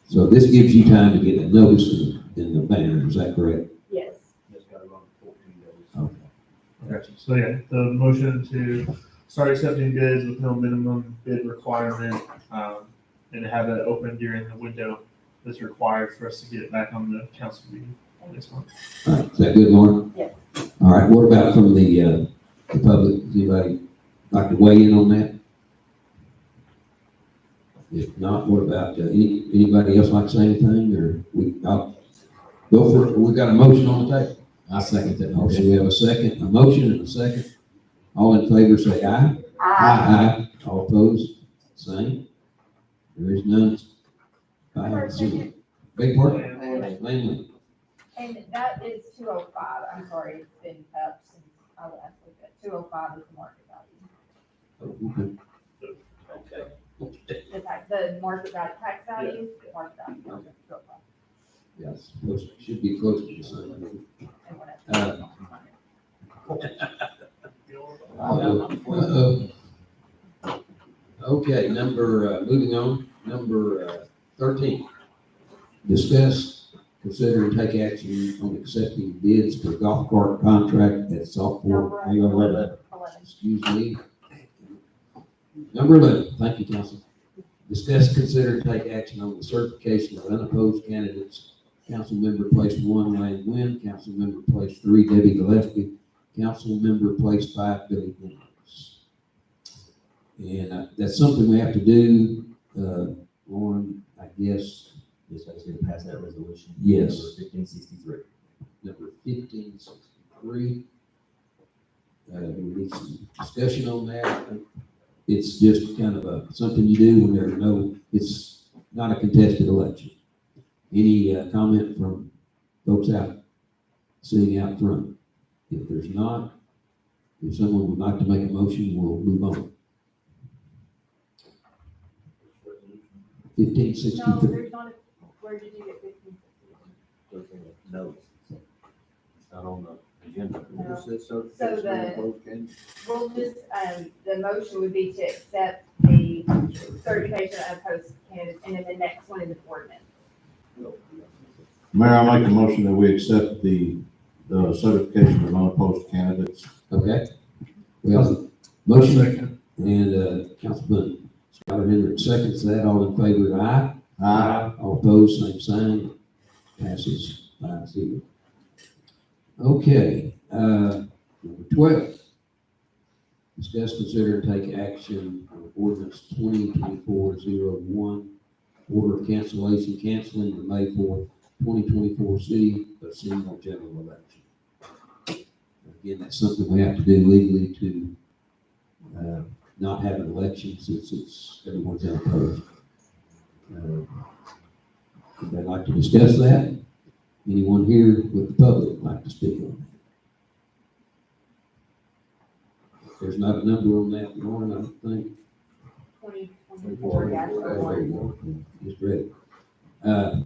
so this gives you time to get a notice in the banner, is that correct? yes. Just gotta run 14 days. Okay. Gotcha. So yeah, the motion to start accepting bids with no minimum bid requirement, and have it open during the window that's required for us to get it back on the council meeting this month. All right, is that good, Lauren? Yes. All right, what about from the public, does anybody like to weigh in on that? If not, what about, anybody else like to say anything, or I'll go for it, we got a motion on the table. I second that Also, motion. we have a motion and a second. All in favor, say aye. Aye. All opposed, same. There is none. Five, zero. Big part? Langley. And that is 205, I'm sorry, it's been up since I last looked at, 205 is the market value. Okay. The market value, tax value, market value. Okay. 205, Yes, should be close to the same. and whatever. Uh-oh. Okay, moving on, number 13. Discuss, consider, and take action on accepting bids for golf cart contract at softball. Hang on, 11. 11. Excuse me. Number 11, thank you, council. Discuss, consider, and take action on the certification of unopposed candidates. Council member place 1, Lane Wynn. Council member place 3, Debbie Gillespie. Council member place 5, Billy Williams. And that's something we have to do, Lauren, I guess. Yes, I just need to pass that resolution. Yes. Number 1563. Number 1563. We need some discussion on that. It's just kind of something you do when it's not a contested election. Any comment from folks sitting out front? If there's not, if someone would like to make a motion, we'll move on. 1563. No, there's not, where did you get 15? No. It's not on the agenda. No. What's this, so- So We'll just, the motion would be to accept the certification of post candidates, and then the next one is the ordinance. Mayor, I make a motion that we accept the certification of unopposed candidates. Okay. We have a motion Second. and Councilman Skylar Hendrick seconds that. All in favor, aye. Aye. All opposed, same sign. Passes 5-0. Okay, number 12. Discuss, consider, and take action on ordinance 2024-01, order of cancellation, canceling the May 4th, 2024 city of Seymour general election. Again, that's something we have to do legally to not have an election since everyone's unopposed. Could Anybody like to discuss that? Anyone here with the public like to speak on that? There's not a number on that, Lauren, I don't think. 2024 dash Oh, there 01. you go. Just read it.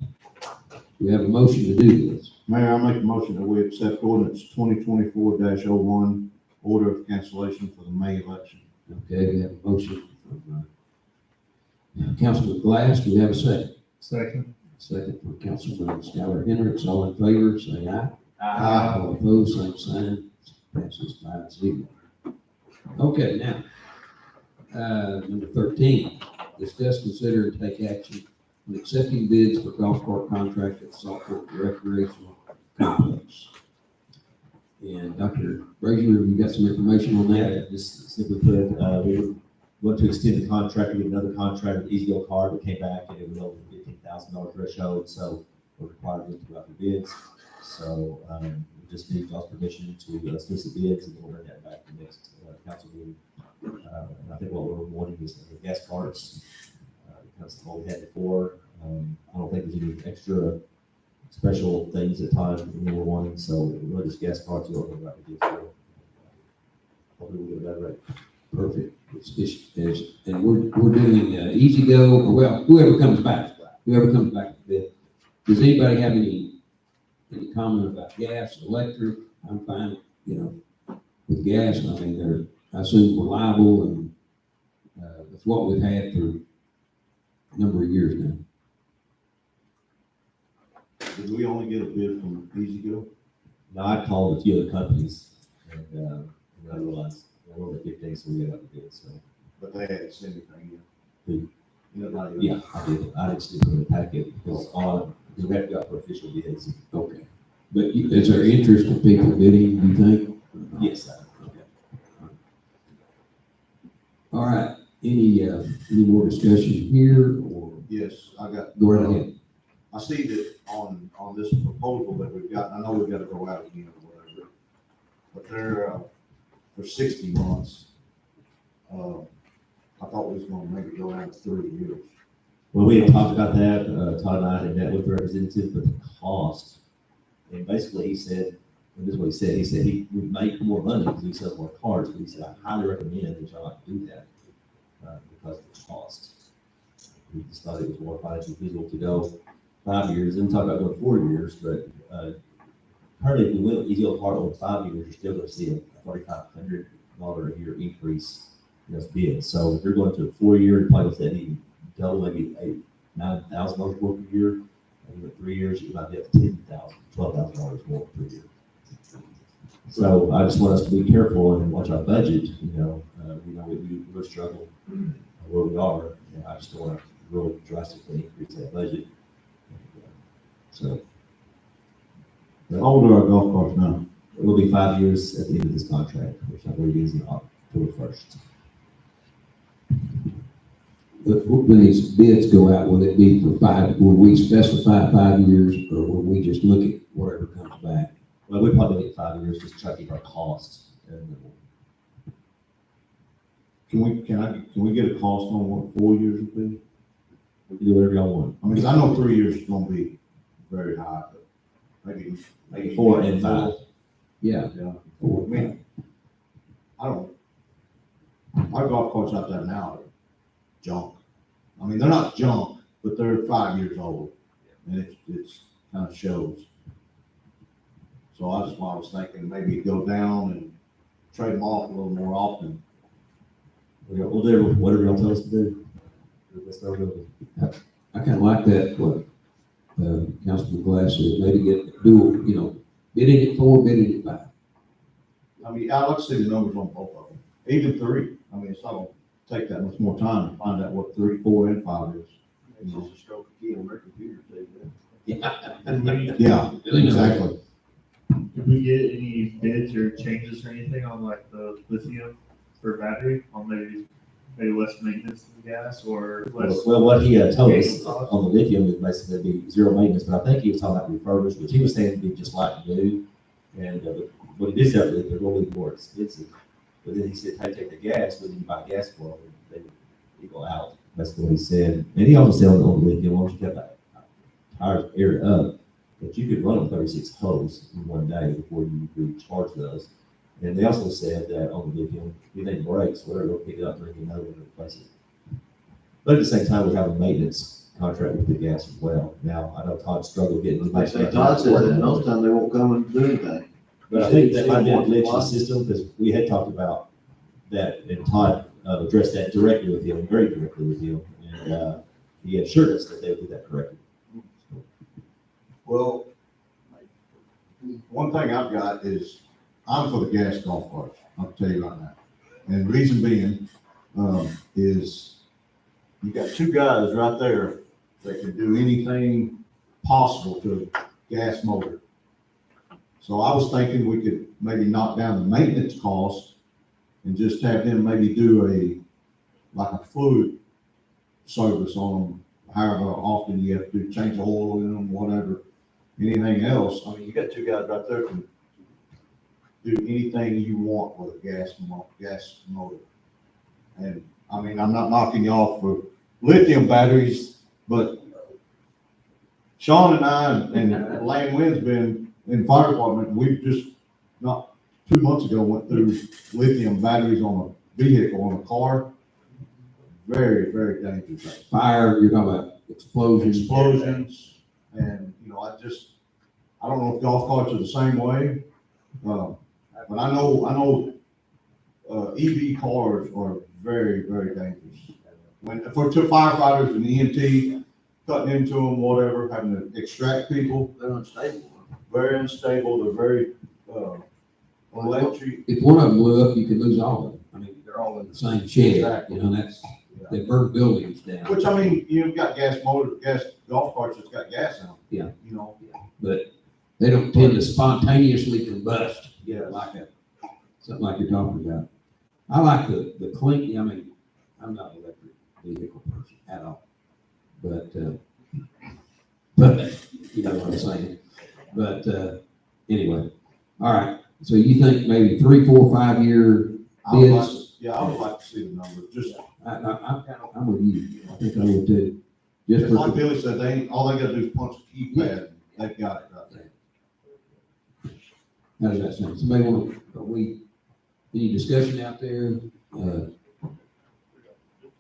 We have a motion to do this. Mayor, I make a motion that we accept ordinance 2024-01, order of cancellation for the May election. Okay, we have a motion from Councilman Glass. Do we have a second? Second. Second from Councilman Skylar Hendricks. All in favor, say aye. All opposed, same sign. Passes 5-0. Okay, now, number 13, discuss, consider, and take action on accepting bids for golf cart contract at Saltport Recreational Complex. And Dr. Brazier, you got some information on that? Yeah, just simply put, we want to extend the contract with another contract with Easy Go Card that came back and it was over the $15,000 threshold, so we're required to go out for bids. So, we just need y'all's permission to solicit bids and then we'll bring that back to the next council meeting. And I think what we're wanting is the gas carts, because what we had before, I don't think there's any extra special things at times that we're wanting, so we're just gas carts, we'll go out to bids for. Hopefully we'll get that right. Perfect. And we're doing Easy Go, or well, whoever comes back to bid. Does anybody have any comment about gas, electric? I'm fine, with gas. I mean, they're, I assume, reliable, and that's what we've had for a number of years now. Did we only get a bid from Easy Go? Now, I called a few other companies and I realized they were over 15, so we got out the bid, so. But they hadn't sent anything Who? in. Nobody else? Yeah, I did. I just didn't put in the packet because we have to go out for official bids. Okay. But is there interest in people bidding, do you think? Yes, Okay. All right. Any more discussion here, or Yes, I got. go right ahead? I see that on this proposal that we've got, I know we've got to go out again or whatever, but they're, for 60 months. I thought we was gonna maybe go out 3 years. well, we had talked about that. Todd and I had met with the representative, but the cost, and basically he said, and this is what he said he would make more money because he sells more cars, but he said, I highly recommend that y'all not do that because of the cost. We just thought it was more financially feasible to go 5 years, and talk about going 4 years, but currently, if we went with Easy Go Card over 5 years, you're still gonna see a $4,500 a year increase in those bids. So if you're going to a 4-year, you're probably gonna see double, maybe $9,000 more per year. And with 3 years, you might get $10,000, $12,000 more per year. So I just want us to be careful and watch our budget, we struggle where we are, and I just don't want to really drastically increase that budget. So How old are our golf carts now? it will be 5 years at the end of this contract, which I believe is in October 1st. When these bids go out, will it be for 5, will we specify 5 years, or will we just look at whatever comes back? Well, we probably need 5 years just to try to keep our costs. Can we get a cost on what 4 years would be? We can do whatever y'all want. I mean, 'cause I know 3 years is gonna be very high, but maybe 4 and 5. Yeah. Yeah. I mean, our golf carts out there now are junk. I mean, they're not junk, but they're 5 years old, and it's kind of shows. So I was thinking maybe go down and trade them off a little more often. We'll do whatever y'all tell us to do. That's our ability. I kind of like that, what Councilman Glass said, maybe bid it at 4, bid it at 5. I mean, I like to see the numbers on both of them, even 3. I mean, it's not gonna take that much more time to find out what 3, 4, and 5 is. It's just a stroke of key on their computer, too. Yeah, exactly. Did we get any bids or changes or anything on like the lithium for battery, on maybe less maintenance than the gas, or less? Well, what he told us on the lithium is basically be zero maintenance, but I think he was talking about refurbished, which he was saying would be just like new. And what it is out there, they're going to be more expensive. But then he said, hey, take the gas, but then you buy gas for them, they equal out. That's what he said. And he also said on the lithium, why don't you our area up, that you could run them 36 holes in one day before you recharge those. And they also said that on the lithium, if anything breaks, whatever, they'll pick it up, bring another one and replace it. But at the same time, we have a maintenance contract with the gas as well. Now, I know Todd struggled getting. Like say Todd says that most time they won't come and do anything. But I think that might be a glitch in the system, because we had talked about that, and Todd addressed that directly with him, very directly with him, and he assured us that they would do that correctly. Well, one thing I've got is, I'm for the gas golf carts, I'll tell you right now. And the reason being, is you got two guys right there that can do anything possible to a gas motor. So I was thinking we could maybe knock down the maintenance cost and just have them maybe do like a fluid service on them, however often you have to change the oil in them, whatever. Anything else, I mean, you got two guys right there can do anything you want with a gas motor. And I mean, I'm not knocking you off for lithium batteries, but Sean and I and Lane Wynn's been in fire department. We've just not 2 months ago went through lithium batteries on a vehicle, on a car. Very, very dangerous. Fire, you're talking about explosions. Explosions, and you know, I don't know if golf carts are the same way, but I know EV cars are very, very dangerous. For firefighters and EMT, cutting into them, whatever, having to extract people, They're unstable. very unstable. They're very electric. If one of them blew up, you could lose all of them. I mean, They're all in the same shed, Exactly. you know, they burn buildings down. Which, I mean, you've got gas golf carts that's got gas in them. Yeah. You know. But they don't tend to spontaneously combust, Yeah. something like you're talking about. I like the clean, I mean, I'm not an electric vehicle person at all. But you know what I'm saying. But, anyway, all right. So you think maybe 3, 4, 5 year bids? I would like to see the numbers, just, I'm with you. I think I would too. Just just like for, Billy said, all they gotta do is punch a keypad, they've got it right there. how does that sound? Somebody want, any discussion out there?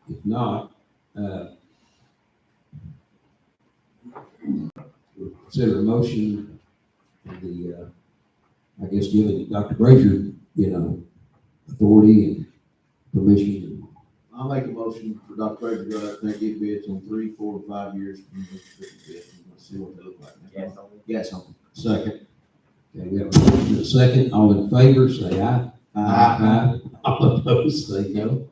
If not, we'll consider a motion for the, I guess giving Dr. Brazier, you know, authority and permission. I'll make a motion for Dr. Prager to go out there and get bids on 3, 4, 5 years. Let's see what they look like. Yes, on. Second. Okay, we have a motion and a second. All in favor, say aye. Aye. All opposed, say no.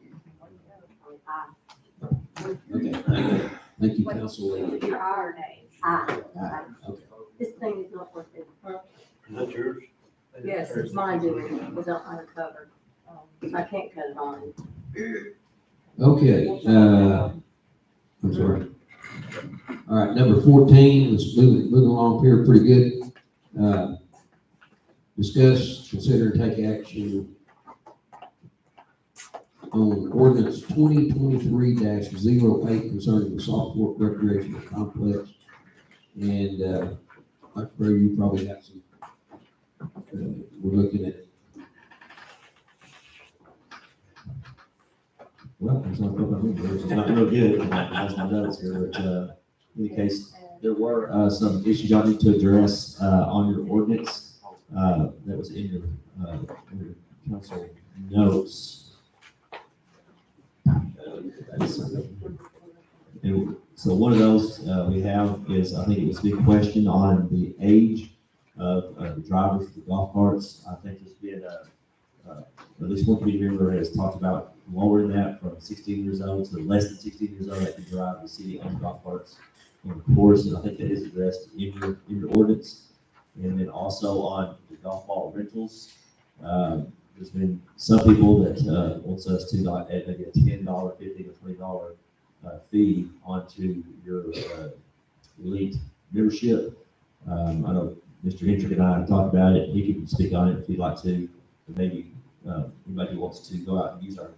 Okay, thank you. Thank you, Council Lady. Your I or nay? Aye. Okay. This thing is not worth it. Is that yours? Yes, it's mine doing it. It was uncovered. I can't cut it on. Okay, I'm sorry. All right, number 14, let's move along here pretty good. Discuss, consider, and take action on ordinance 2023-08 concerning the Salt Fork Recreational Complex. And, Dr. Brazier, you probably got some, we're looking at. Well, it's not real good, that's my notes here, but, in any case, there were, some issues y'all need to address, on your ordinance, that was in your council notes. And so one of those, we have is, I think it was a big question on the age of, the drivers for the golf carts. I think there's been, at least one committee member has talked about lowering that from 16 years old to less than 16 years old that can drive the city-owned golf carts on the course, and I think that is addressed in your ordinance. And then also on the golf ball rentals, there's been some people that wants us to not add maybe a $10, $15, or $20 fee onto your elite membership. I know Mr. Hendrick and I have talked about it. He can speak on it if he'd like to. But maybe anybody who wants to go out and use our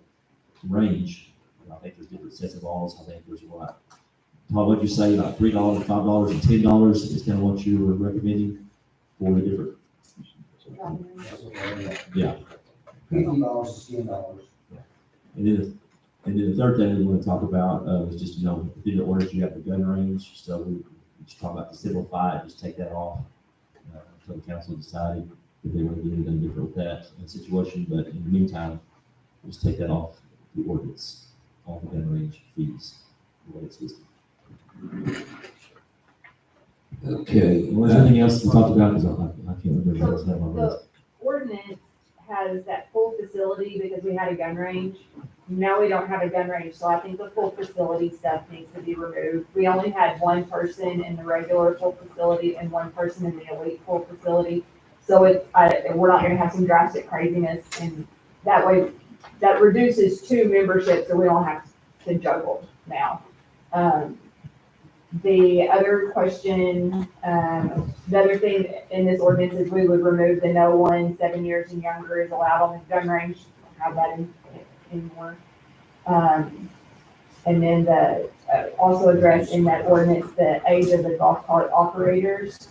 range. I think there's different sets of balls. I think there's what Todd, what'd you say, about $3, $5, and $10 is kind of what you were recommending for the different? Yeah. $50 to $10. And then the third thing we want to talk about is just, within the orders, you have the gun range, so we just talk about to simplify it, just take that off. Until the council decided if they want to do anything different with that situation, but in the meantime, just take that off the ordinance, all the gun range fees, the way it's listed. Okay. Was there anything else to talk about? Because I can't remember what else I had on my list. The ordinance has that full facility because we had a gun range. Now we don't have a gun range, so I think the full facility stuff needs to be removed. We only had one person in the regular full facility and one person in the elite full facility. So we're not gonna have some drastic craziness, and that way, that reduces 2 memberships, so we don't have to juggle now. The other question, the other thing in this ordinance is we would remove the no one 7 years and younger is allowed on the gun range. Don't have that anymore. And then also address in that ordinance the age of the golf cart operators.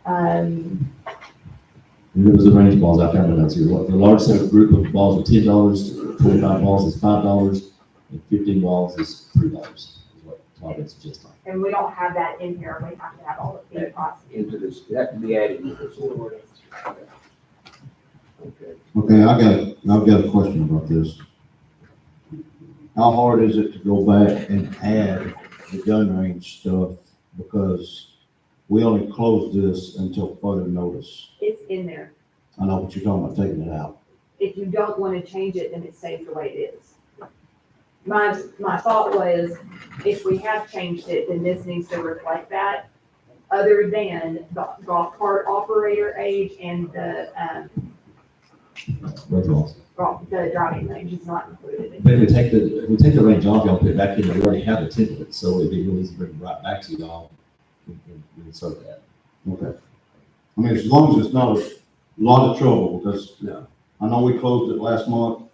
And there was the range balls, I found the notes here. The large group of balls are $10, 25 balls is $5, and 15 balls is $3, is what Todd had suggested. And we don't have that in here. We have to have all of these processes. Into this, that can be added into this ordinance. Okay. Okay, I've got a question about this. How hard is it to go back and add the gun range stuff? Because we only closed this until further notice. It's in there. I know what you're talking about, taking it out. If you don't want to change it, then it stays the way it is. My thought was, if we have changed it, then this needs to reflect that, other than the golf cart operator age and the Range balls. the driving range is not included. But if we take the range off, y'all put it back in, we already have the template, so it'd be really easy to bring it right back to y'all and insert that. Okay. I mean, as long as it's not a lot of trouble, because I know we closed it last month,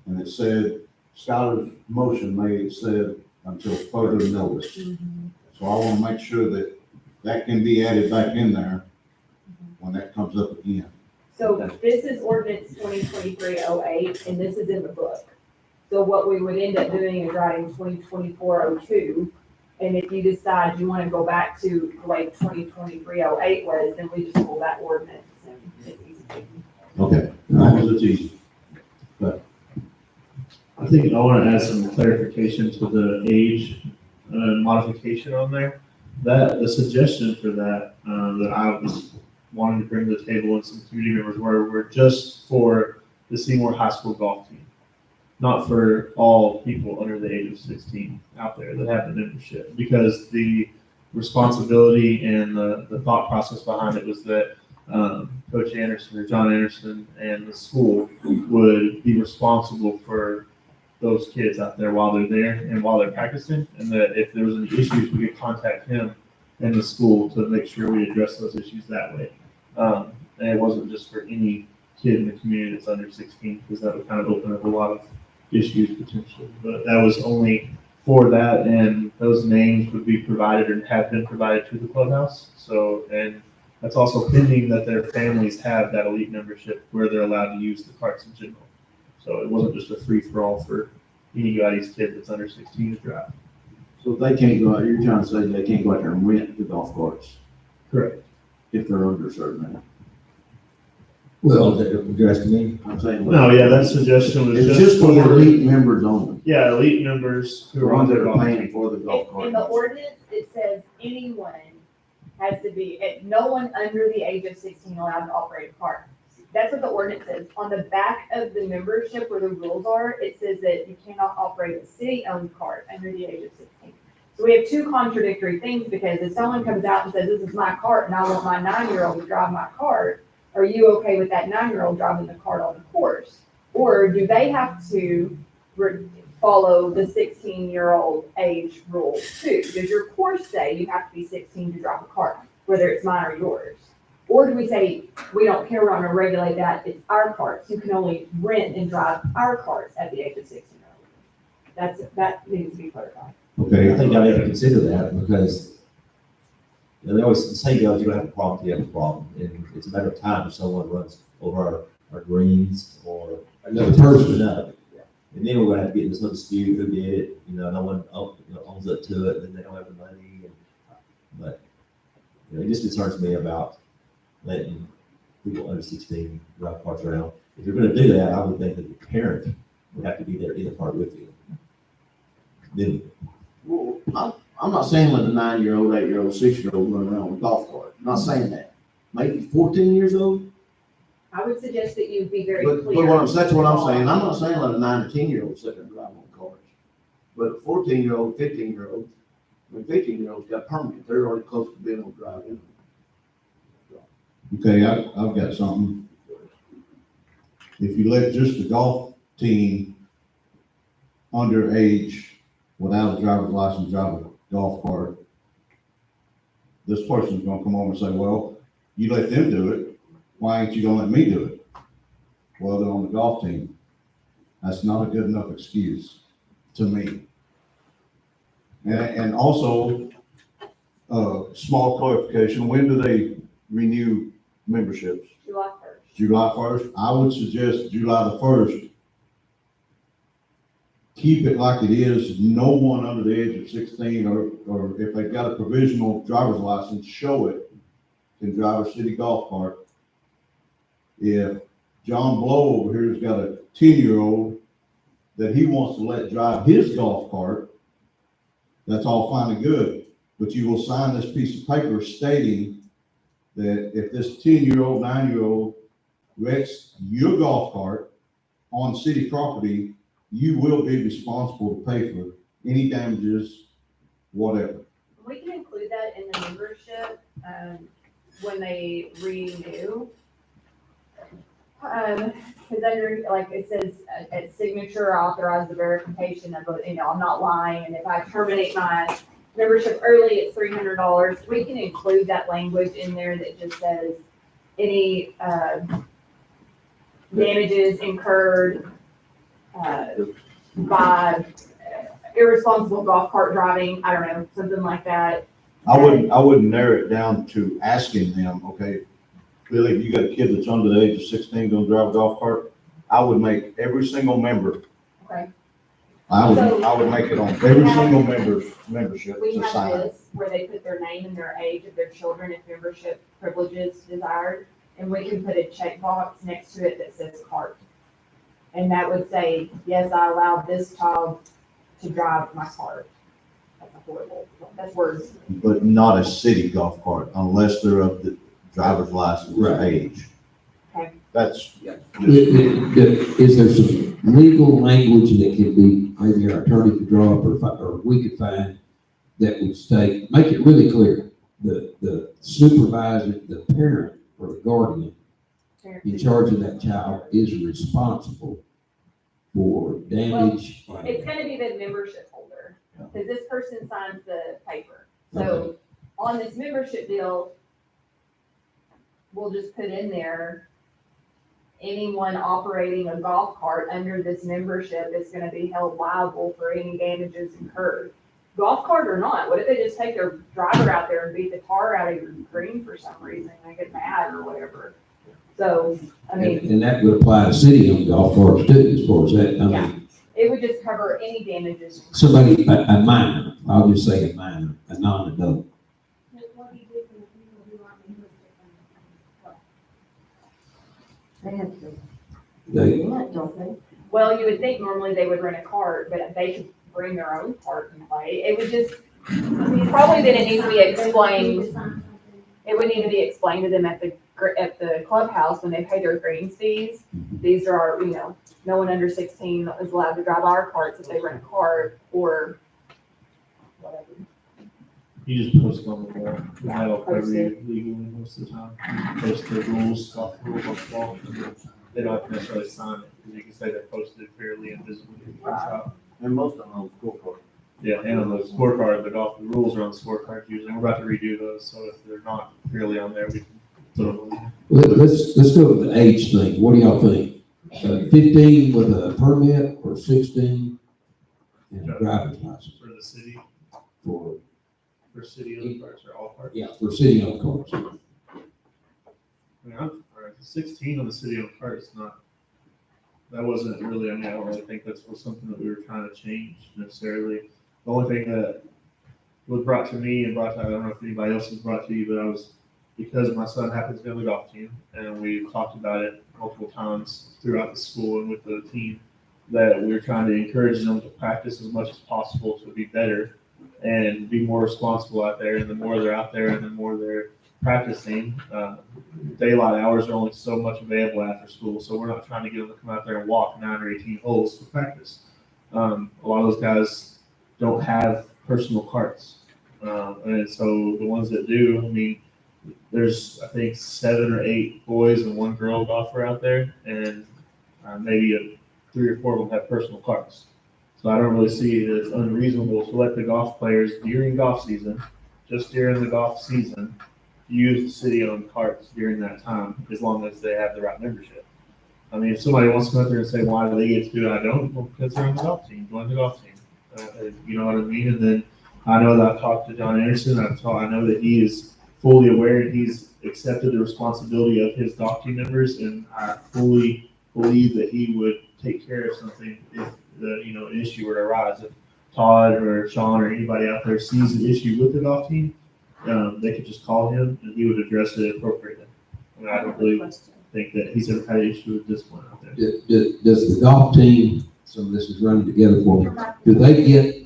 and it said, Skylar's motion made it said until further notice. So I want to make sure that can be added back in there when that comes up again. So this is ordinance 2023-08, and this is in the book. So what we would end up doing is writing 2024-02, and if you decide you want to go back to the way 2023-08 was, then we just pull that ordinance and it's easy. Okay, as long as it's easy. I think I want to add some clarification to the age modification on there. The suggestion for that, that I was wanting to bring to the table and some community members were just for the Seymour High School golf team, not for all people under the age of 16 out there that have the membership, because the responsibility and the thought process behind it was that Coach Anderson or John Anderson and the school would be responsible for those kids out there while they're there and while they're practicing, and that if there was any issues, we could contact him and the school to make sure we address those issues that way. And it wasn't just for any kid in the community that's under 16, because that would kind of open up a lot of issues potentially. But that was only for that, and those names would be provided and have been provided to the clubhouse. So, and that's also pending that their families have that elite membership where they're allowed to use the carts in general. So it wasn't just a free-for-all for anybody's kid that's under 16 to drive. So they can't go out, you're trying to say they can't go out there and rent the golf carts Correct. if they're under a certain age? Well, you're asking me? I'm saying. No, yeah, that suggestion was It's just for the elite members only, Yeah, elite members who the are on ones that their are golf paying team. for the golf cart. In the ordinance, it says anyone has to be, no one under the age of 16 allowed to operate a cart. That's what the ordinance says. On the back of the membership where the rules are, it says that you cannot operate a city-owned cart under the age of 16. So we have two contradictory things, because if someone comes out and says, this is my cart and I want my 9-year-old to drive my cart, are you okay with that 9-year-old driving the cart on the course? Or do they have to follow the 16-year-old age rule too? Does your course say you have to be 16 to drive a cart, whether it's mine or yours? Or do we say, we don't care, we're gonna regulate that, it's our carts, you can only rent and drive our carts at the age of 16 years old? That needs to be clarified. Okay, I think I need to consider that because they always say, you don't have a problem till you have a problem. And it's a matter of time if someone runs over our greens or Another person. another. And then we're gonna have to get in this little dispute, who did it, no one owns up to it, and they don't have the money. But, it just concerns me about letting people under 16 drive cars around. If you're gonna do that, I would think that the parent would have to be there in the car with you. Then, Well, I'm not saying let a 9-year-old, 8-year-old, 6-year-old run around with a golf cart. I'm not saying that. Maybe 14 years old? I would suggest that you be very But clear. that's what I'm saying. I'm not saying let a 9 or 10-year-old sit there and drive on cars. But a 14-year-old, 15-year-old, 15-year-old's got permit. They're already close to being able to drive in. okay, I've got something. If you let just the golf team underage without a driver's license drive a golf cart, this person's gonna come over and say, well, you let them do it, why ain't you gonna let me do it? Well, they're on the golf team. That's not a good enough excuse to me. And also, small clarification, when do they renew memberships? July 1st. July 1st? I would suggest July the 1st. Keep it like it is, no one under the age of 16, or if they've got a provisional driver's license, show it, can drive a city golf cart. If John Blow over here has got a 10-year-old that he wants to let drive his golf cart, that's all fine and good, but you will sign this piece of paper stating that if this 10-year-old, 9-year-old wrecks your golf cart on city property, you will be responsible to pay for any damages, whatever. We can include that in the membership, when they renew. Cause under, like it says, at signature, authorize the verification of, I'm not lying, and if I terminate my membership early, it's $300. We can include that language in there that just says any, damages incurred, by irresponsible golf cart driving, I don't know, something like that. I wouldn't narrow it down to asking them, okay, Billy, if you got a kid that's under the age of 16 gonna drive a golf cart, I would make every single member. Okay. I would make it on every single member's membership We to have sign. this where they put their name and their age of their children if membership privileges desired, and we can put a checkbox next to it that says cart. And that would say, yes, I allowed this child to drive my cart. That's horrible. That's words. But not a city golf cart unless they're of the driver's license Right. age. Okay. That's, Is there some legal language that can be, maybe our attorney could draw up, or we could find, that would state, make it really clear, the supervisor, the parent, or the guardian in charge of that child is responsible for damage? It's gonna be the membership holder, because this person signs the paper. So on this membership deal, we'll just put in there, anyone operating a golf cart under this membership is gonna be held liable for any damages incurred. Golf cart or not, what if they just take their driver out there and beat the tar out of your green for some reason, they get mad or whatever? So, I mean, And that would apply to city-owned golf carts too, as far as that, I Yeah. mean, it would just cover any damages. somebody, a minor, I'll just say a minor, a non-adult. They have to, They, don't they? Well, you would think normally they would rent a cart, but they should bring their own cart and play. It would just, probably then it needs to be explained, it would need to be explained to them at the clubhouse when they pay their greens fees. These are our, no one under 16 is allowed to drive our carts if they rent a cart or whatever. You just post on the wall. We have it every legally most of the time. You post the rules, golf rules on the wall. They don't have to necessarily sign it, because you can say they're posted fairly and visibly. And most of them on the scorecard. Yeah, and on the scorecard, the golf rules are on the scorecard usually. We're about to redo those, so if they're not clearly on there, we can put them on. let's go with the age thing. What do y'all think? 15 with a permit or 16 and a driver's license? For the city, for, For city-owned parks or all parks? yeah, for city-owned carts. I mean, all right, 16 on the city-owned parks, that wasn't really, I mean, I don't really think that's was something that we were trying to change necessarily. The only thing that was brought to me and brought to, I don't know if anybody else was brought to you, but because my son happens to be on the golf team, and we talked about it multiple times throughout the school and with the team, that we were trying to encourage them to practice as much as possible to be better and be more responsible out there. And the more they're out there and the more they're practicing, daylight hours are only so much available after school. So we're not trying to get them to come out there and walk 9 or 18 holes for practice. A lot of those guys don't have personal carts. And so the ones that do, I mean, there's, I think, 7 or 8 boys and 1 girl golfer out there, and maybe 3 or 4 of them have personal carts. So I don't really see it as unreasonable to let the golf players during golf season, just during the golf season, use the city-owned carts during that time, as long as they have the right membership. I mean, if somebody wants to come out there and say, why do they get to do it? I don't, well, because they're on the golf team, join the golf team. You know what I mean? And then I know that I've talked to John Anderson. I know that he is fully aware and he's accepted the responsibility of his golf team members, and I fully believe that he would take care of something if an issue were to arise. If Todd or Sean or anybody out there sees an issue with the golf team, they could just call him and he would address it appropriately. I mean, I don't really think that he's ever had an issue with this one out there. Does the golf team, some of this is running together for me, do they get,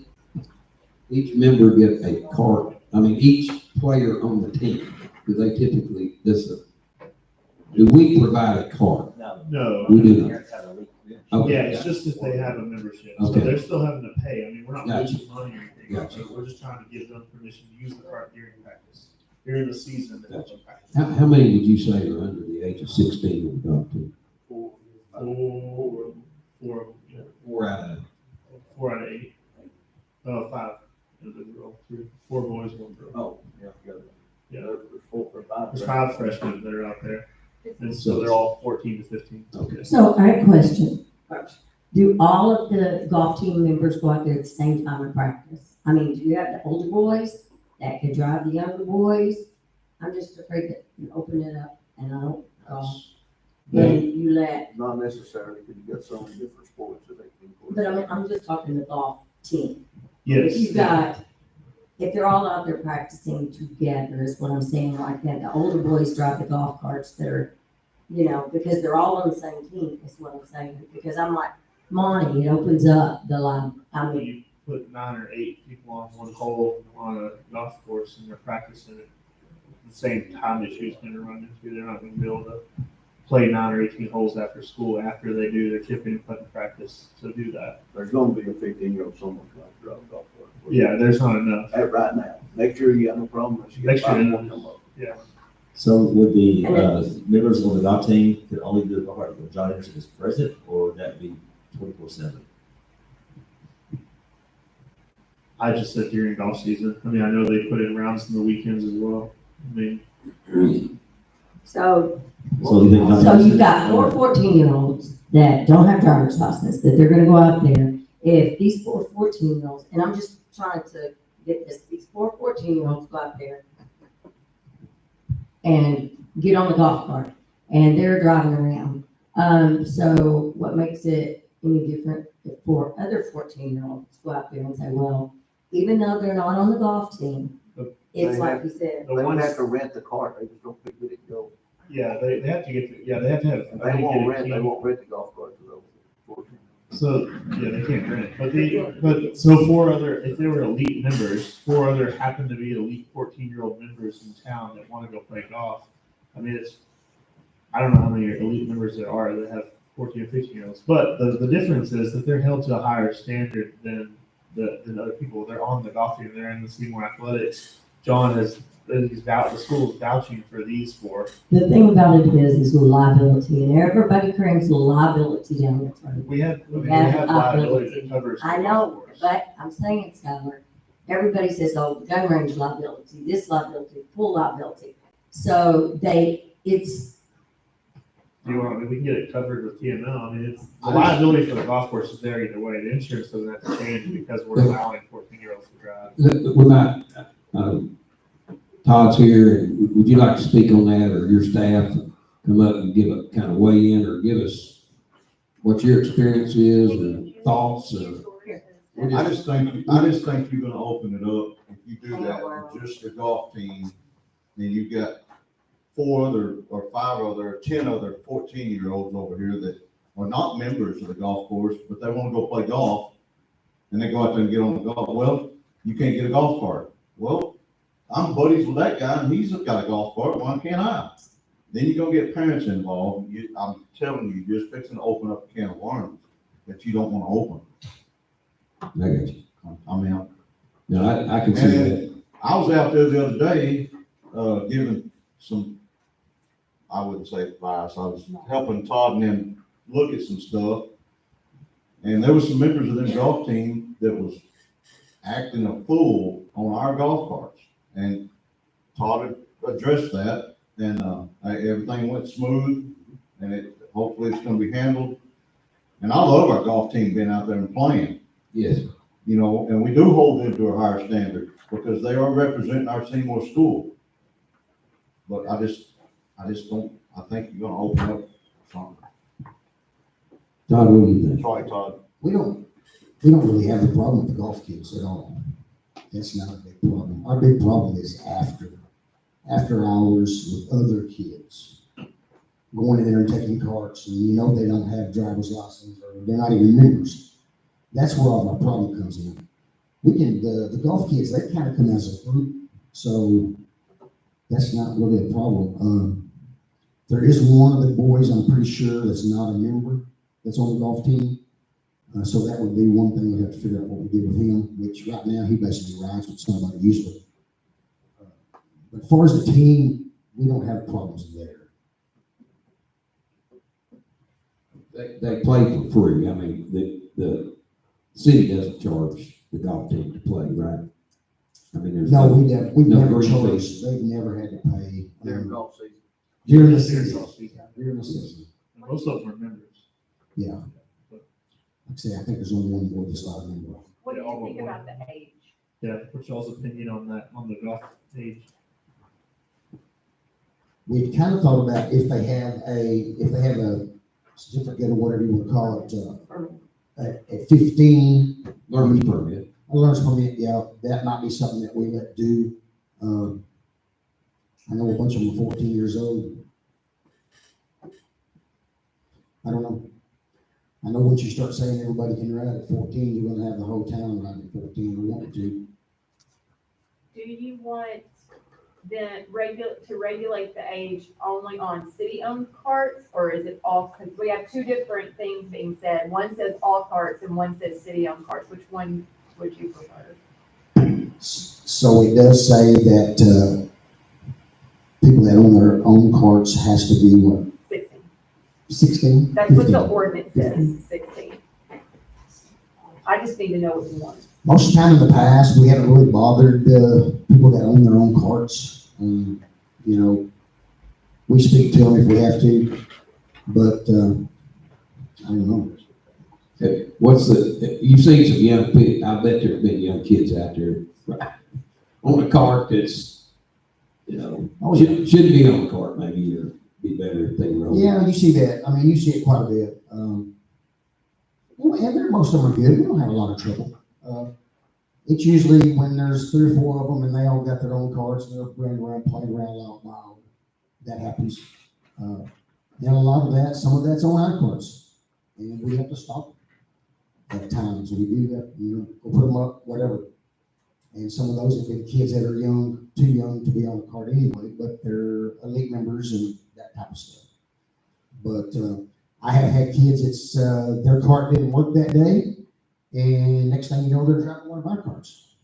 each member get a cart? I mean, each player on the team, do they typically, do we provide a cart? No. We do not. Parents have a leak. Okay. Yeah, it's just if they have a membership. So Okay. they're still having to pay. I mean, we're not Gotcha. losing money or anything. Gotcha. We're just trying to give them permission to use the cart during practice, during the season. That Gotcha. they practice. How many would you say are under the age of 16 on the golf team? Four of them, yeah. 4 out of 4 out of 8. Oh, 5. And the girl, 4 boys, 1 girl. Oh, yeah, Yeah. there's 4 or 5. There's 5 freshmen that are out there. And so they're all 14 to 15. Okay. So I have a question. Do all of the golf team members go out there at the same time in practice? I mean, do you have the older boys that can drive the younger boys? I'm just afraid that you open it up and I don't, then you let, Not necessarily, because you got so many different sports that they can. but I'm just talking the golf team. Yes. If you've got, if they're all out there practicing together is what I'm saying, like that, the older boys drive the golf carts that are, because they're all on the same team is what I'm saying. Because I'm like, Monty, it opens up the line. I When mean, you put 9 or 8 people on one hole on a golf course and they're practicing it, the same time issues going to run into. They're not going to be able to play 9 or 18 holes after school after they do their chipping and putting practice to do that. There's gonna be a 15-year-old somewhere trying to drive a golf cart. Yeah, there's not enough. Right now. Next year, you got no problem. unless you get Next year, 5 more come up. So would the members on the golf team could only do the golf cart when John Anderson is present, or would that be 24/7? I just said during golf season. I mean, I know they put in rounds in the weekends as well. I mean, so So you think John So Anderson- you've got 4 14-year-olds that don't have driver's license, that they're gonna go out there. If these 4 14-year-olds, and I'm just trying to get this, these 4 14-year-olds go out there and get on the golf cart, and they're driving around. So what makes it any different for other 14-year-olds go out there and say, well, even though they're not on the golf team, it's They like have- you said, the They wouldn't ones, have to rent the cart, they just don't pick it and go. yeah, they have to get, they have to have. They won't rent the golf cart to those 14. So, yeah, they can't rent, but so 4 other, if they were elite members, 4 other happen to be elite 14-year-old members in town that want to go play golf. I mean, I don't know how many elite members there are that have 14 or 15-year-olds, but the difference is that they're held to a higher standard than other people. They're on the golf team, they're in the Seymour Athletics. John the school's vouching for these 4. the thing about it is liability, and everybody cranes liability down the road. We have have liability that covers. I know, but I'm saying, Skylar, everybody says, oh, the gun range liability, this liability, pool liability. So Do you want, we can get it covered with TML. I mean, it's, the liability for the golf course is there either way. The insurance doesn't have to change because we're allowing 14-year-olds to drive. We're not, Todd's here, and would you like to speak on that, or your staff come up and give a kind of weigh in, or give us what your experience is, or thoughts, or? I just think you're gonna open it up, if you do that for just the golf team, then you've got 4 other, or 5 other, or 10 other 14-year-olds over here that are not members of the golf course, but they wanna go play golf, and they go out there and get on the golf, well, you can't get a golf cart. Well, I'm buddies with that guy, and he's got a golf cart, why can't I? Then you're gonna get parents involved, I'm telling you, you're just fixing to open up a can of worms that you don't wanna open. I got you. I mean, No, I can see that. I was out there the other day, giving some, I wouldn't say advice, I was helping Todd and them look at some stuff. And there was some members of the golf team that was acting a fool on our golf carts. And Todd had addressed that, and, everything went smooth, and hopefully it's gonna be handled. And I love our golf team being out there and playing. Yes. You know, and we do hold them to a higher standard because they are representing our Seymour school. But I just don't, I think you're gonna open up something. Todd, what do you think? Sorry, Todd. We don't really have a problem with the golf kids at all. That's not a big problem. Our big problem is after hours with other kids. Going in there and taking carts, and you know they don't have driver's license, or they're not even members. That's where all our problem comes in. We can, the golf kids, they kind of come as a group, so that's not really a problem. There is one of the boys, I'm pretty sure, that's not a member, that's on the golf team. So that would be one thing we'd have to figure out what we did with him, which right now he basically rides with somebody usually. But as far as the team, we don't have problems there. They play for free. I mean, the city doesn't charge the golf team to play, right? I mean, there's No, we've no never green charged, fees. they've never had to pay. During golf season. During the During season. golf season. During the season. And most of them are members. Yeah. Like I say, I think there's only one boy that's not a member. What do Yeah, all you think but one. about the age? Yeah, what's y'all's opinion on that, on the golf age? We've kind of thought about if they have a certificate or whatever you want to call it, at 15, Learner's permit. a learner's permit, yeah, that might be something that we let do. I know a bunch of them are 14 years old. I don't know. I know once you start saying everybody can ride at 14, you're gonna have the whole town riding at 14 or wanting to. Do you want to regulate the age only on city-owned carts, or is it all, because we have two different things being said. One says all carts and one says city-owned carts. Which one would you prefer? So it does say that, people that own their own carts has to be what, 16. 16? That's what the 15. ordinance says, 16. I just need to know what you want. Most of the time in the past, we haven't really bothered people that own their own carts. You know, we speak to them if we have to, but I don't know. Okay, you've seen some young people, I bet there've been young kids out there on a cart that's, you know, shouldn't be on a cart maybe, or be better if they were on. Yeah, you see that. I mean, you see it quite a bit. And most of them are good. We don't have a lot of trouble. It's usually when there's 3 or 4 of them and they all got their own carts, they're running around, playing around out loud. That happens. And a lot of that, some of that's on our carts. And we have to stop at times. We do that, you know, we'll put them up, whatever. And some of those have been kids that are young, too young to be on the cart anyway, but they're elite members and that type of stuff. But I have had kids, it's their cart didn't work that day, and next thing you know, they're driving one of our carts.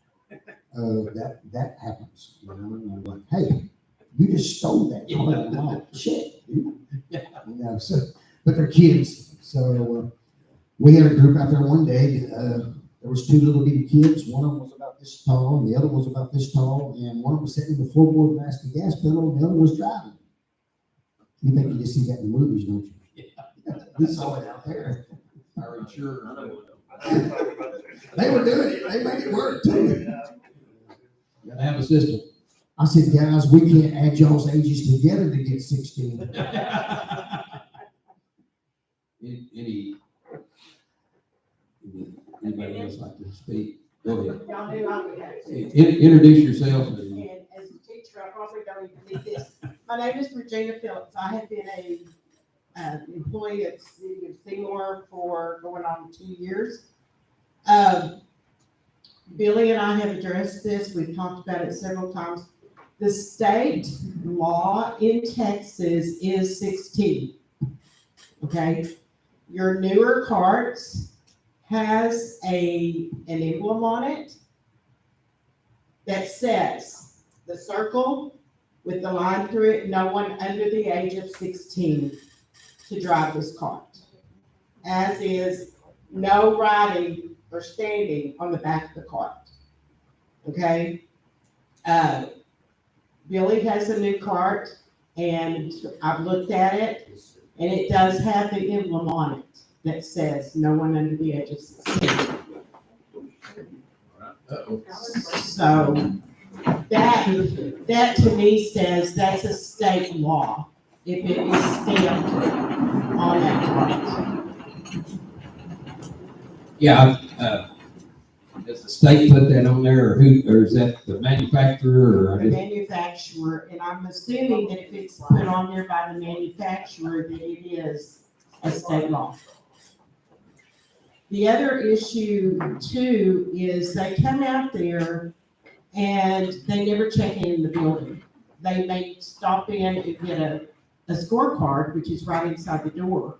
That happens, you know, and I'm like, hey, you just stole that cart. I'm like, shit, dude. You know, so, but they're kids. So we had a group out there one day, there was 2 little bitty kids. One of them was about this tall, and the other was about this tall, and one of them was sitting in the floorboard past the gas pedal, and the other was driving. You think you just see that in the movies, don't you? We saw it out there. Are you sure? They were doing it, they made it work too. Gotta have a system. I said, guys, we can't add y'all's ages together to get 16. Anybody else like to speak? Go ahead. Y'all knew I would have to. Introduce yourself. And And as a teacher, I probably don't even need this. My name is Regina Phillips. I have been a employee at City of Seymour for going on 2 years. Billy and I have addressed this. We've talked about it several times. The state law in Texas is 16. Okay? Your newer carts has an emblem on it that says the circle with the line through it, no one under the age of 16 to drive this cart. As is no riding or standing on the back of the cart. Okay? Billy has a new cart and I've looked at it and it does have the emblem on it that says no one under the age of 16. So that to me says that's a state law if it is stamped on that cart. yeah, does the state put that on there, or is that the manufacturer, or? The manufacturer, and I'm assuming that if it's put on there by the manufacturer, that it is a state law. The other issue too is they come out there and they never check in the building. They may stop in and get a scorecard, which is right inside the door.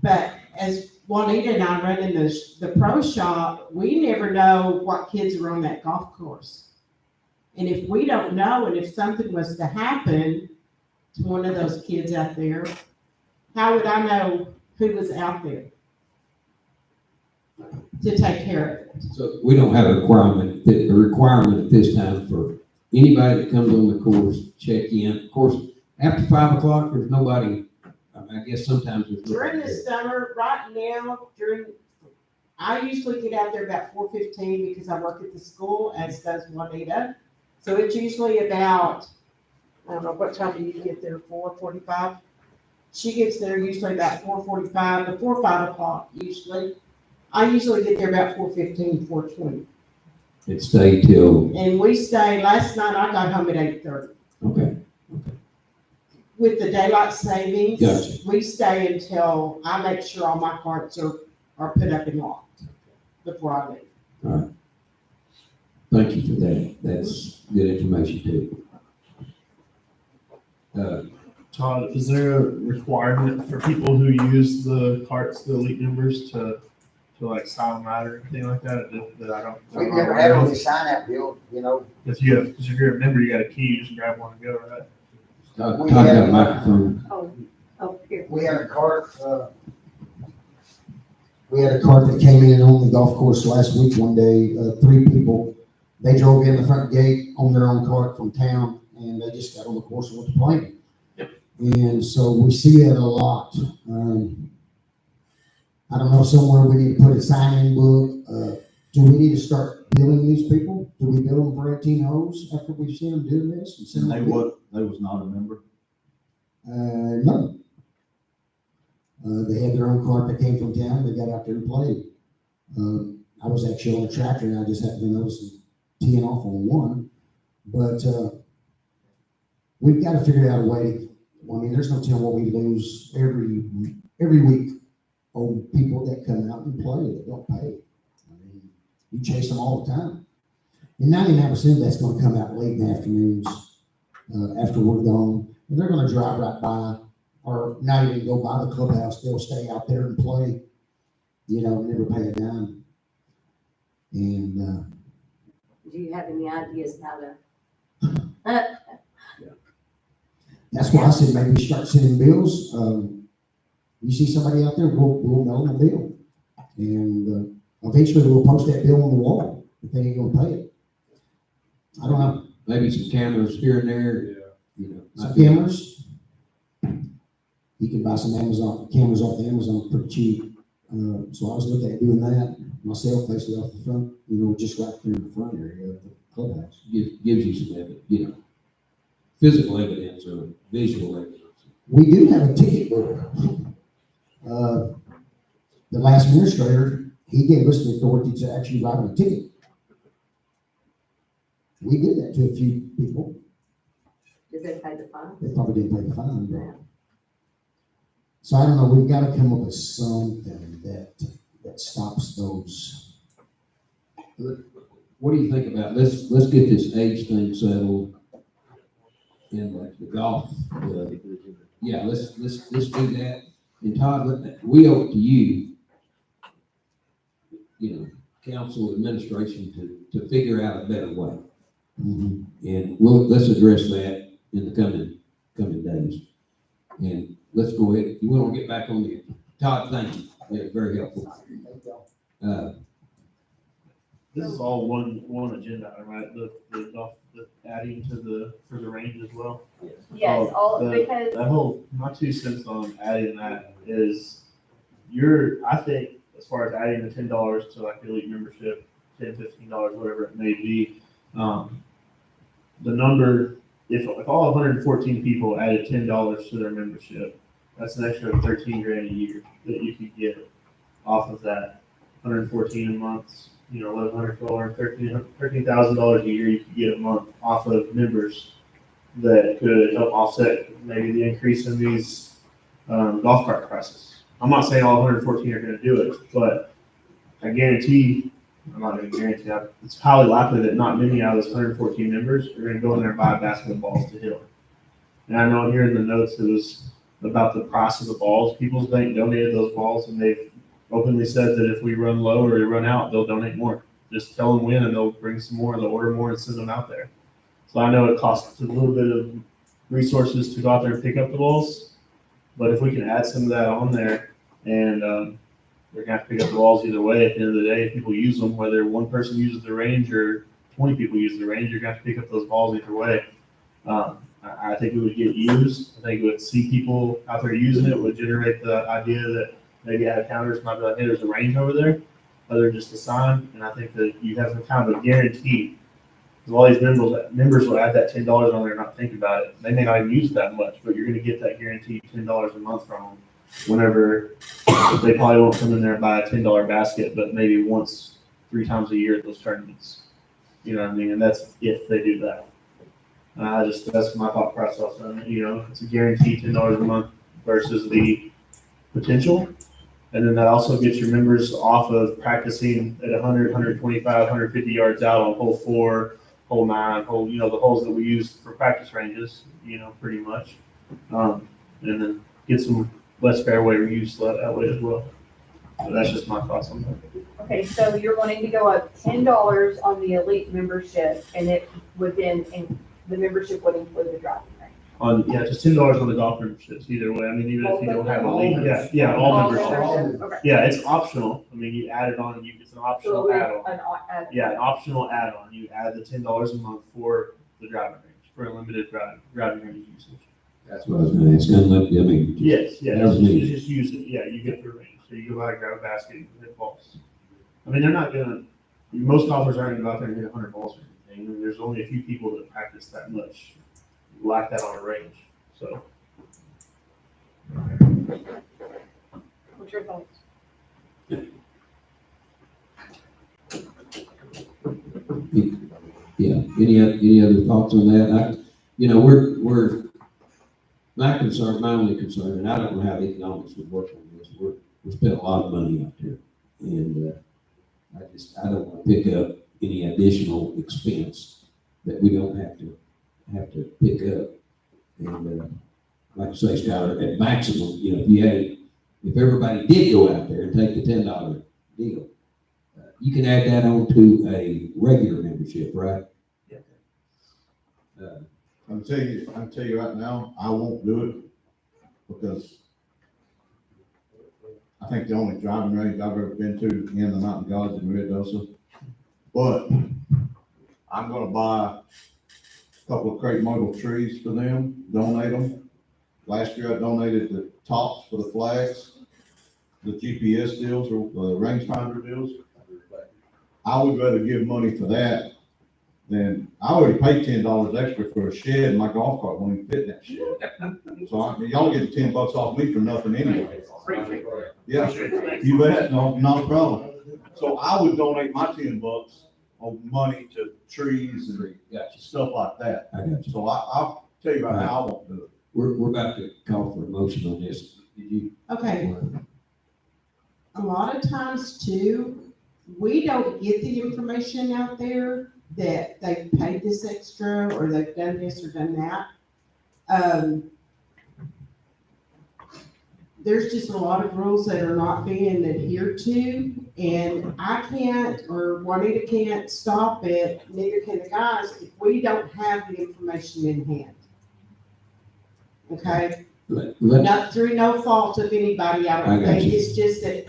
But as Juanita and I run in the pro shop, we never know what kids are on that golf course. And if we don't know, and if something was to happen to one of those kids out there, how would I know who was out there to take care of it? So we don't have a requirement at this time for anybody that comes on the course, check in. Of course, after 5 o'clock, there's nobody, I guess sometimes there's. During the summer, right now, I usually get out there about 4:15 because I work at the school, as does Juanita. So it's usually about, I don't know, what time do you get there, 4:45? She gets there usually about 4:45, before 5 o'clock usually. I usually get there about 4:15, 4:20. And stay till, And we stay, last night I got home at 8:30. okay. With the daylight savings, Gotcha. we stay until I make sure all my carts are put up and locked before I leave. All right. Thank you for that. That's good information too. Todd, is there a requirement for people who use the carts, the elite members, to like sign them out or anything like that? That I don't. We've never had any sign out bill, you know. Because if you're a member, you got a key, you just grab one and go, right? Talk about a microphone. Oh, here. We had a cart, We had a cart that came in on the golf course last week one day, 3 people. They drove in the front gate on their own cart from town and they just got on the course and went to play. And so we see that a lot. I don't know, somewhere we need to put a sign-in book. Do we need to start billing these people? Do we bill them for 18 holes after we've seen them do this? And send them a bill? They was not a member? No. They had their own cart that came from town. They got out there and played. I was actually on a tractor and I just happened to notice them teeing off on one. But we've got to figure out a way to, I mean, there's no telling what we lose every week on people that come out and play that don't pay. I mean, you chase them all the time. And 99% that's going to come out late in the afternoons after we're gone. And they're going to drive right by or not even go by the clubhouse. They'll stay out there and play, you know, never pay a dime. And Do you have any ideas how to? that's why I said maybe start sending bills. You see somebody out there, we'll mail them a bill. And eventually we'll post that bill on the wall if they ain't gonna pay it. I don't know. Maybe some cameras here and there, you know. Some cameras, You can buy some Amazon cameras off the Amazon pretty cheap. So I was looking at doing that myself, basically off the front, just right through the front area of the clubhouse. Gives you some evidence, physical evidence or visual evidence. We do have a ticket book. The last administrator, he gave us the authority to actually write a ticket. We did that to a few people. Did they pay the fine? They probably didn't pay the fine, but. So I don't know, we've got to come up with something that stops those. What do you think about, let's get this age thing settled in the golf. Yeah, let's do that. And Todd, we owe it to you, council administration to figure out a better way. And let's address that in the coming days. And let's go ahead. You want to get back on the Todd? Thank you. Yeah, very helpful. This is all one agenda, item, right? The golf, the adding for the range as well. Yes, because That whole, my 2 cents on adding that is I think as far as adding the $10 to like elite membership, $10, $15, whatever it may be, the number, if all 114 people added $10 to their membership, that's an extra $13,000 a year that you could get off of that. 114 a month, $1,100, $13,000 a year you could get a month off of members that could help offset maybe the increase in these golf cart prices. I'm not saying all 114 are going to do it, but I guarantee, I'm not going to guarantee that, it's highly likely that not many out of those 114 members are going to go in there and buy basketballs to hit them. And I know here in the notes it was about the price of the balls. People's Bank donated those balls, and they've openly said that if we run low or we run out, they'll donate more. Just tell them when, and they'll bring some more, they'll order more and send them out there. So I know it costs a little bit of resources to go out there and pick up the balls, but if we can add some of that on there, and they're gonna have to pick up the balls either way. At the end of the day, if people use them, whether one person uses the range or 20 people use the range, you're gonna have to pick up those balls either way. I think it would get used. I think it would see people out there using it, would generate the idea that maybe out of counters might be like, hey, there's a range over there, other than just a sign. And I think that you have some kind of a guarantee. Because all these members will add that $10 on there and not think about it. They may not even use that much, but you're going to get that guaranteed $10 a month from them. Whenever they probably won't come in there and buy a $10 basket, but maybe once, 3 times a year at those tournaments. You know what I mean? And that's if they do that. That's my thought process on it. It's a guaranteed $10 a month versus the potential. And then that also gets your members off of practicing at 100, 125, 150 yards out on hole 4, hole 9, the holes that we use for practice ranges, pretty much. And then get some less fairway use that way as well. So that's just my thoughts on that. okay, so you're wanting to go up $10 on the elite membership, and it would then, and the membership would include the driving range. Just $10 on the golf memberships either way. I mean, even if you don't have a league, all memberships. Okay. Yeah, it's optional. I mean, you add it on, it's an So optional it add-on. would, Yeah, an optional add-on. You add the $10 a month for the driving range, for unlimited driving range usage. That's what I was gonna ask, unlimited, Yes, That was me. just use it. Yeah, you get the range. So you go out and grab a basket and hit balls. I mean, they're not gonna, most golfers aren't gonna go out there and hit 100 balls or anything. I mean, there's only a few people that practice that much, like that on a range, so. what's your thoughts? Yeah, any other thoughts on that? We're my only concern, and I don't know how the economics would work on this, we spent a lot of money out there. And I don't want to pick up any additional expense that we don't have to pick up. And like I say, Scott, at maximum, if everybody did go out there and take the $10 deal, you can add that on to a regular membership, right? Yeah. I'm tell you right now, I won't do it because I think the only driving range I've ever been to is in the Mountain Gods in Ruidoso. But I'm gonna buy a couple of crepe myrtle trees for them, donate them, last year I donated the tops for the flags, the GPS deals or the rangefinder deals. I would rather give money for that than, I already paid $10 extra for a shed, my golf cart won't even fit in that shed. So y'all get $10 off me for nothing anyway. Yeah, you bet, no, not a problem. So I would donate my $10 of money to trees and stuff like that. I got you. So I'll tell you about how I want to do it. We're about to call for a motion on this. Did you? Okay, a lot of times too, we don't get the information out there that they've paid this extra or they've done this or done that. There's just a lot of rules that are not being adhered to, and I can't, or Juanita can't stop it, neither can the guys, if we don't have the information in hand. Okay? Let, Not through no fault of anybody, I I don't got think, you. it's just that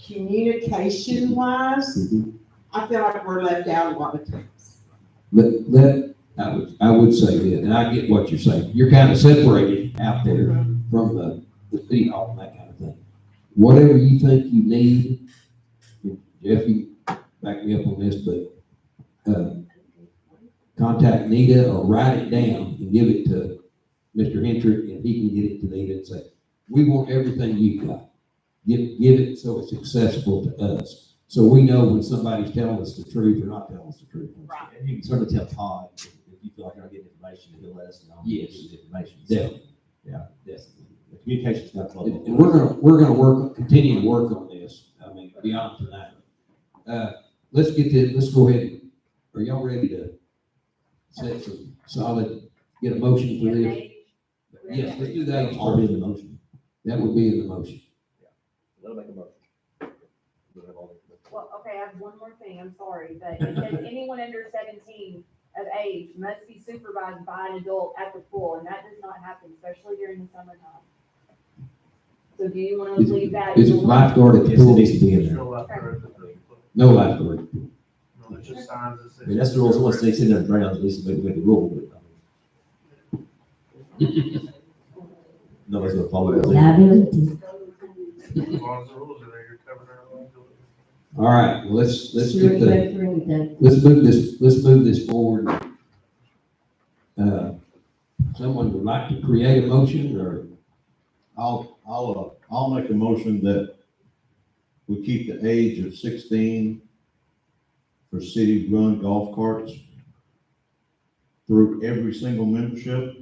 communication wise, Mhm. I feel like we're left out a lot of times. I would say that, and I get what you're saying. You're kind of separated out there from the city hall and that kind of thing. Whatever you think you need, Jeff, you back me up on this, but, contact Nita or write it down and give it to Mr. Hendrick, and he can get it to Nita and say, we want everything you've got. Give it so it's accessible to us. So we know when somebody's telling us the truth or not telling us the truth. And you can certainly tell Todd, if you feel like you're not getting information, he'll let us know. Yes. Give you the information. Definitely. Yeah, definitely. The communication's got to And we're gonna continue to work on this, I mean, beyond tonight. Let's go ahead, are y'all ready to set some solid, get a motion for this? Yes, let's do that I'll be in first. the motion. That would be in the motion. Let him make a motion. Well, okay, I have one more thing, I'm sorry, but it says anyone under 17 of age must be supervised by an adult at the pool, and that does not happen, especially during the summertime. So do you want to leave that? Is it lifeguard at the Yes, it pool? needs to be in there. No lifeguard at the pool. No lifeguard. No, it's just signs that say. I mean, that's the rules, once they sit there and drown, at least we make the rule, but, nobody's gonna follow it. Liability. As long as the rules are there, you're covered our liability. All right, well, let's Sure, get the, ready for anything. let's move this forward. Someone would like to create a motion, or I'll make a motion that we keep the age of 16 for city-run golf carts through every single membership,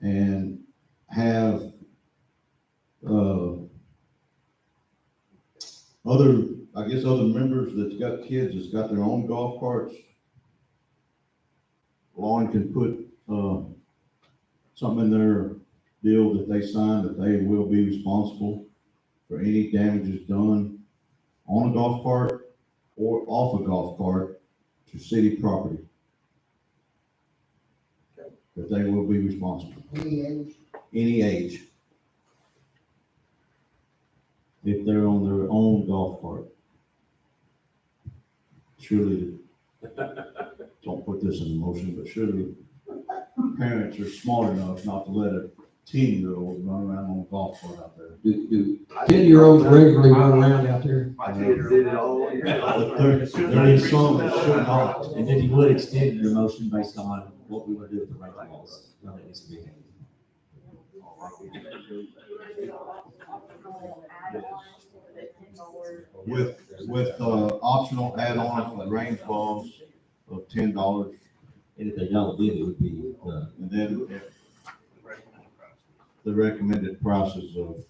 and have, other members that's got kids that's got their own golf carts. Lauren can put, something in their deal that they sign, that they will be responsible for any damages done on a golf cart or off a golf cart to city property. That they will be responsible, any age. If they're on their own golf cart. Surely, don't put this in motion, but surely parents are smart enough not to let a 10-year-old run around on a golf cart out there. do 10-year-olds regularly run around out there? My kids did it all year. There is some that should not. And if you would extend your motion based on what we want to do with the right laws, then it needs to be. With optional add-on for the range balls of $10. And if they don't, then it would be, And then the recommended prices of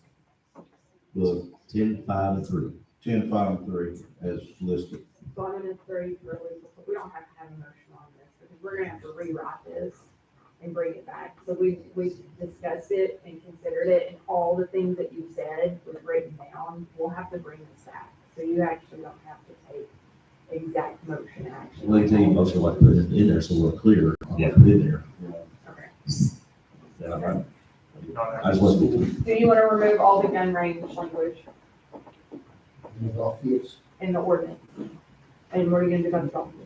the 10, 5, and 3. 10, 5, and 3 as listed. So I'm gonna three for legal, we don't have to have a motion on this, because we're gonna have to rewrite this and bring it back. So we discussed it and considered it, and all the things that you said was written down, we'll have to bring this back. So you actually don't have to take exact motion action. Well, they tell you motion like put it in there so we're clear on what to put in there. Okay. Yeah, I just want to be. Do you wanna remove all the gun range language Yes. in the ordinance? And what are you gonna do about the golf course?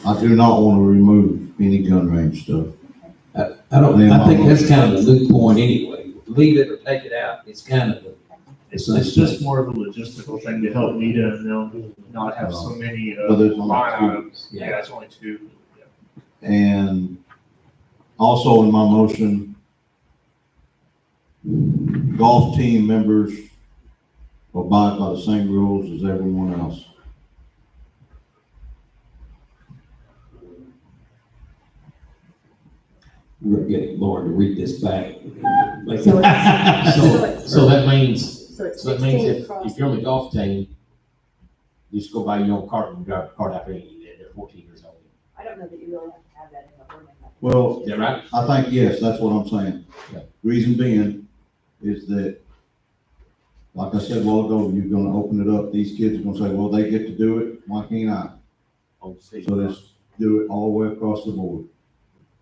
I do not want to remove any gun range stuff. I think that's kind of the moot point anyway. Leave it or take it out, it's kind of It's just more of a logistical thing to help Nita and them not have so many, But there's only line two. items. Yeah, it's only two. And also in my motion, golf team members abide by the same rules as everyone else. We're gonna get Lauren to read this back. So that means, So it's so that means 16 if across. you're on the golf team, you just go buy your own cart and drive the cart out there and they're 14 years old. I don't know that you really have to have that in the ordinance. Well, Is that right? I think, yes, that's what I'm saying. Yeah. Reason being is that, like I said a while ago, you're gonna open it up, these kids are gonna say, well, they get to do it, why can't I? On city. So let's do it all the way across the board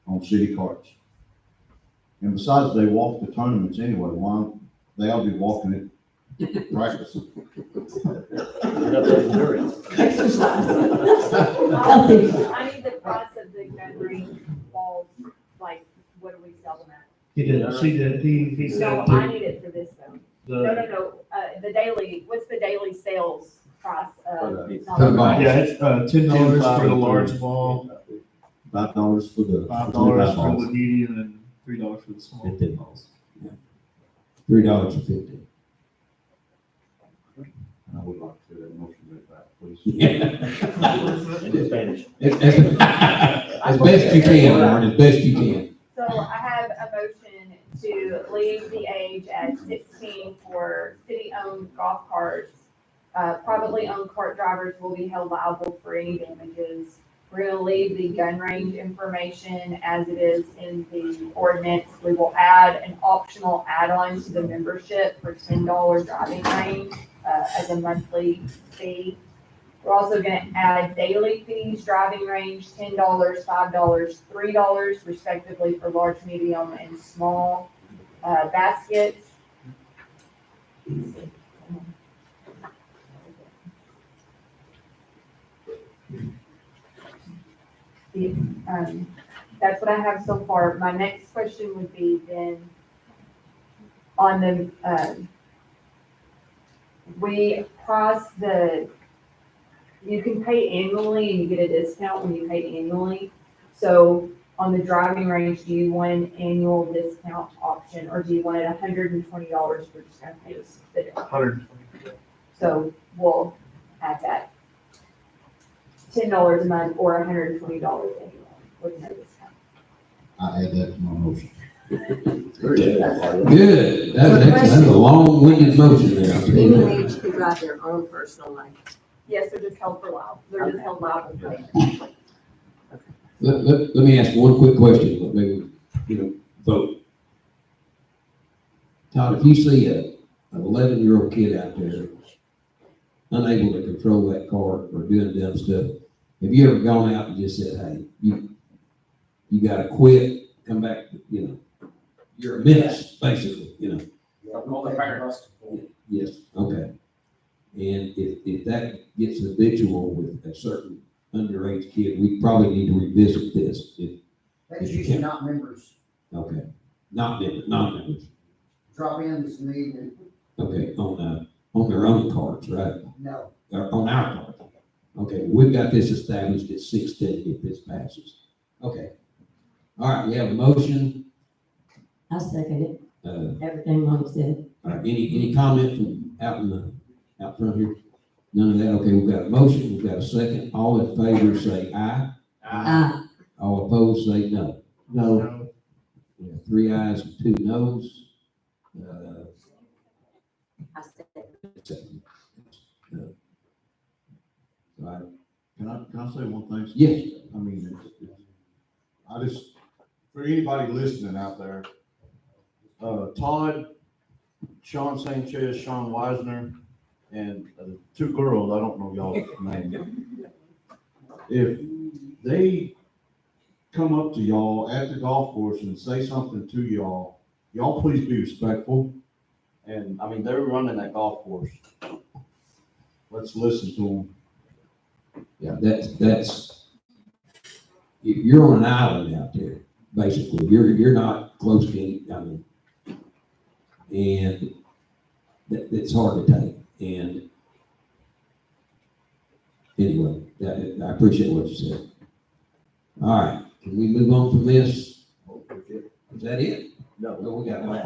on city carts. And besides, they walk the tournaments anyway, why, they ought to be walking it, practicing. Exercise. I need the price of the gun range balls, like, what do we sell them at? He did, she did, he said. No, I need it for this though. the- No, the daily, what's the daily sales price of? For the ball. Yeah, it's, $10 for the large ball, $5 for the. $5 for the medium, and $3 for the small. And 10 balls. $3.50. I would like to, that motion made back, please. In Spanish. As best you can, Lauren, as best you can. So I have a motion to leave the age at 16 for city-owned golf carts. Privately owned cart drivers will be held liable for any damages. We're gonna leave the gun range information as it is in the ordinance. We will add an optional add-on to the membership for $10 driving range, as a monthly fee. We're also gonna add daily fees, driving range, $10, $5, $3 respectively for large, medium, and small, baskets. That's what I have so far. My next question would be then on the, we price you can pay annually and you get a discount when you pay annually. So on the driving range, do you want an annual discount option or do you want it $120? We're just gonna pay the difference. 120. So we'll add that. $10 a month or $120 annually with no discount. I add that to my motion. Good. That's a long-winded motion there. I'll tell you that. Any age can drive their own personal life. Yes, they're just held for liable. They're just held liable for it. Let me ask one quick question, but maybe, vote. Todd, if you see an 11-year-old kid out there unable to control that cart or doing dumb stuff, have you ever gone out and just said, hey, you gotta quit, come back, you're a menace, basically, Call the parents. Yes, okay. And if that gets habitual with a certain underage kid, we probably need to revisit this. That's usually not members. Okay, not members. Drop-ins need, Okay, on their own cards, right? no. Or on our card. Okay, we've got this established at 16 if this passes. Okay. All right, we have a motion. I second it, Uh, everything Mom said. all right, any comment from out front here? None of that? Okay, we've got a motion, we've got a second. All in favor say aye. All opposed say no. No. We have 3 ayes and 2 noes. I second. Can I say one thing? Yes. I mean, for anybody listening out there, Todd, Sean Sanchez, Sean Wisner, and 2 girls, I don't know y'all's name. If they come up to y'all at the golf course and say something to y'all please be respectful. And, I mean, they're running that golf course. Let's listen to them. Yeah, that's you're on an island out there, basically. You're not close to any, I mean, and it's hard to take. And anyway, I appreciate what you said. All right, can we move on from this? Is that it? No. No, we got one.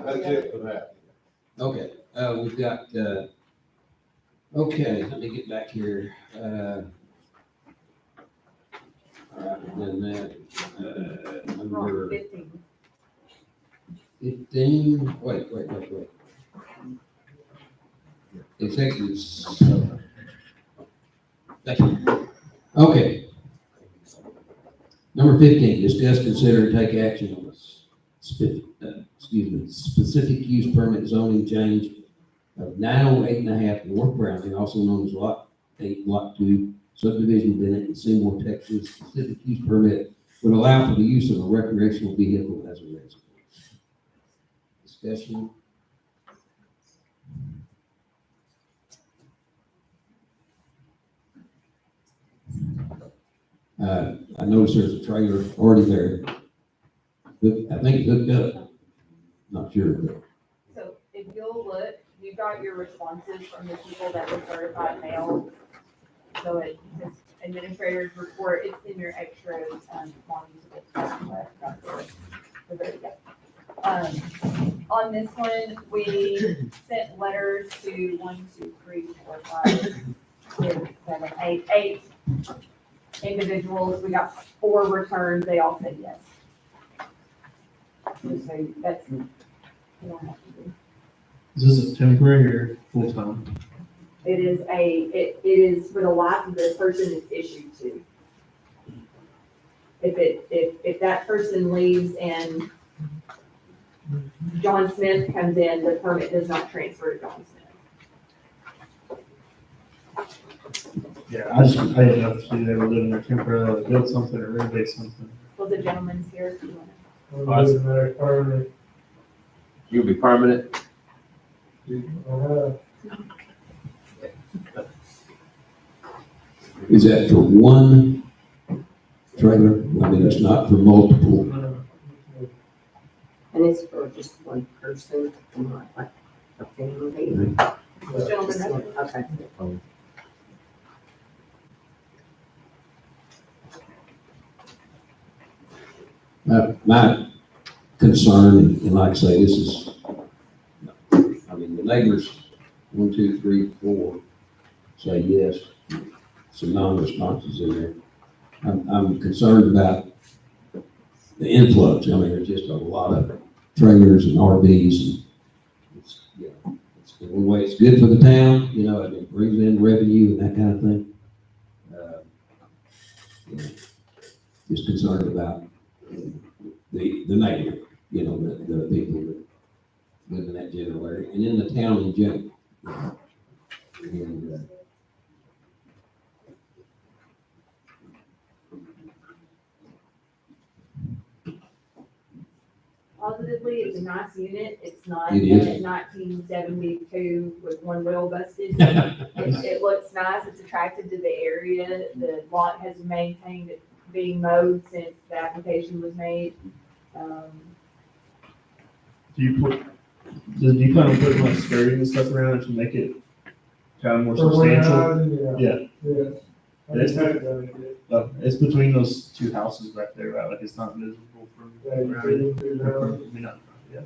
That's it for that. Okay, we've got, okay, let me get back here. All right, then that, number 15, wait. Executives. Thank you. Okay. Number 15, discuss, consider, and take action on specific use permit zoning change of 908.5 North Browning, also known as Lot 8, Lot 2, subdivision Bennett in Seymour, Texas. Specific use permit would allow for the use of a recreational vehicle as a residence. Discussion. I noticed there's a trailer already there. I think it's hooked up. Not sure, but So if you'll look, you got your responses from the people that were certified mail. So it, this administrator's report, it's in your extra, on this one, we sent letters to 1, 2, 3, 4, 5, 6, 7, 8 individuals. We got 4 returns. They all said yes. So that's, you don't have to do. Is this a temporary or full-time? It is for the life of the person it's issued to. If that person leaves and John Smith comes in, the permit does not transfer to John Smith. Yeah, I didn't know if they were living there temporarily, build something or renovate something. Well, the gentleman's here if you want You'll be permanent? is that for one trailer? I mean, it's not for multiple. And it's for just one person, not like a family. to. Gentleman, Okay. My concern, and like I say, this is, I mean, the neighbors, 1, 2, 3, 4, say yes. Some non-responses in there. I'm concerned about the influx. I mean, there's just a lot of trailers and RVs, and it's, you know, it's, in one way, it's good for the town, you know, it brings in revenue and that kind of thing. You know, just concerned about the neighbor, you know, the people that live in that general area, and in the town in general. You know. And, positively, it's a nice unit. It's not It is. in 1972 with one wheel busted. It looks nice. It's attractive to the area. The lot has maintained it being mowed since the application was made. Do you plan on putting like skirting and stuff around it to make it kind of more substantial? Yeah. It's between those 2 houses back there, right? Like it's not visible from around. I mean, not, yeah.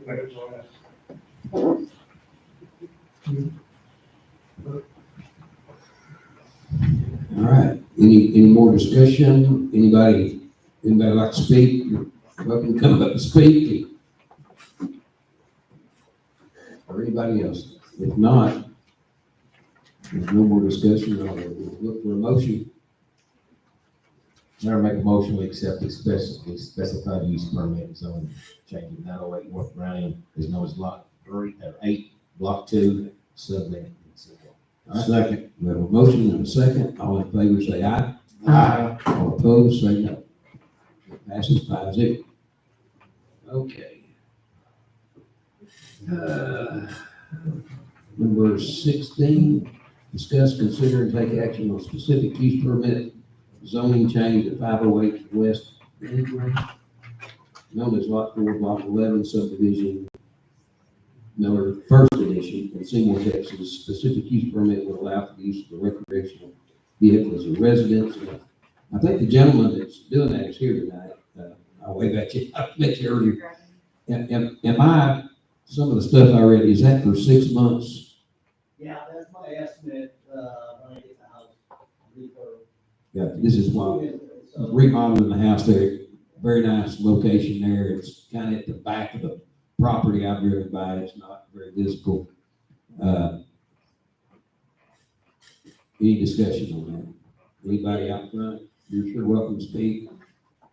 all right, any more discussion? Anybody like to speak? You're welcome to come up and speak. Or anybody else? If not, there's no more discussion. I'll look for a motion. Mayor, make a motion, we accept the specified use permit zone change of 908 North Browning, is known as Lot 3, or 8, Block 2, subdivision. Second. We have a motion and a second. All in favor, say aye. Aye. All opposed, say no. It passes 5-0. Okay. Number 16, discuss, consider, and take action on specific use permit zoning change at 508 West Ingram, known as Lot 4, Block 11 subdivision, Miller First Edition in Seymour, Texas. Specific use permit will allow for the use of the recreational vehicles of residents. I think the gentleman that's doing that is here tonight. I'll wave at you. I met you earlier. Am I, some of the stuff I read, is that for 6 months? Yeah, that's my estimate, when I get the house refurbed. Yeah, this is why remodeling the house there. Very nice location there. It's kind of at the back of the property. I've driven by it. It's not very visible. Any discussion on that? Anybody out front? You're sure welcome to speak.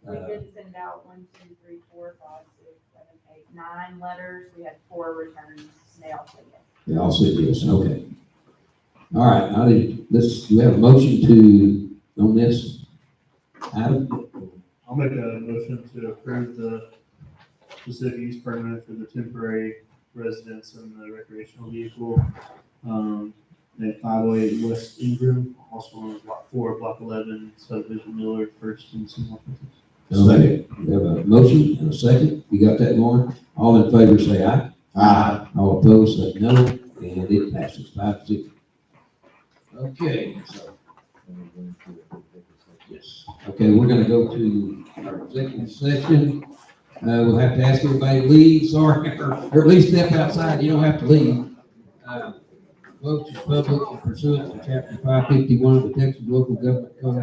We did send out 1, 2, 3, 4, 5, 6, 7, 8, 9 letters. We had 4 returns snail to it. Yeah, I'll see this. Okay. All right. Now, do we have a motion on this item? I'll make a motion to approve the specific use permit for the temporary residence and the recreational vehicle, at 508 West Ingram, also on Block 4, Block 11, subdivision Miller, First and Seymour. Second. We have a motion and a second. You got that, Lauren? All in favor, say aye. Aye. All opposed, say no, and it passes 5-0. Okay, so. Yes. Okay, we're gonna go to our executive session. We'll have to ask everybody to leave, sorry, or at least step outside. You don't have to leave. Vote to public pursuant to chapter 551 of the Texas Local Government Code.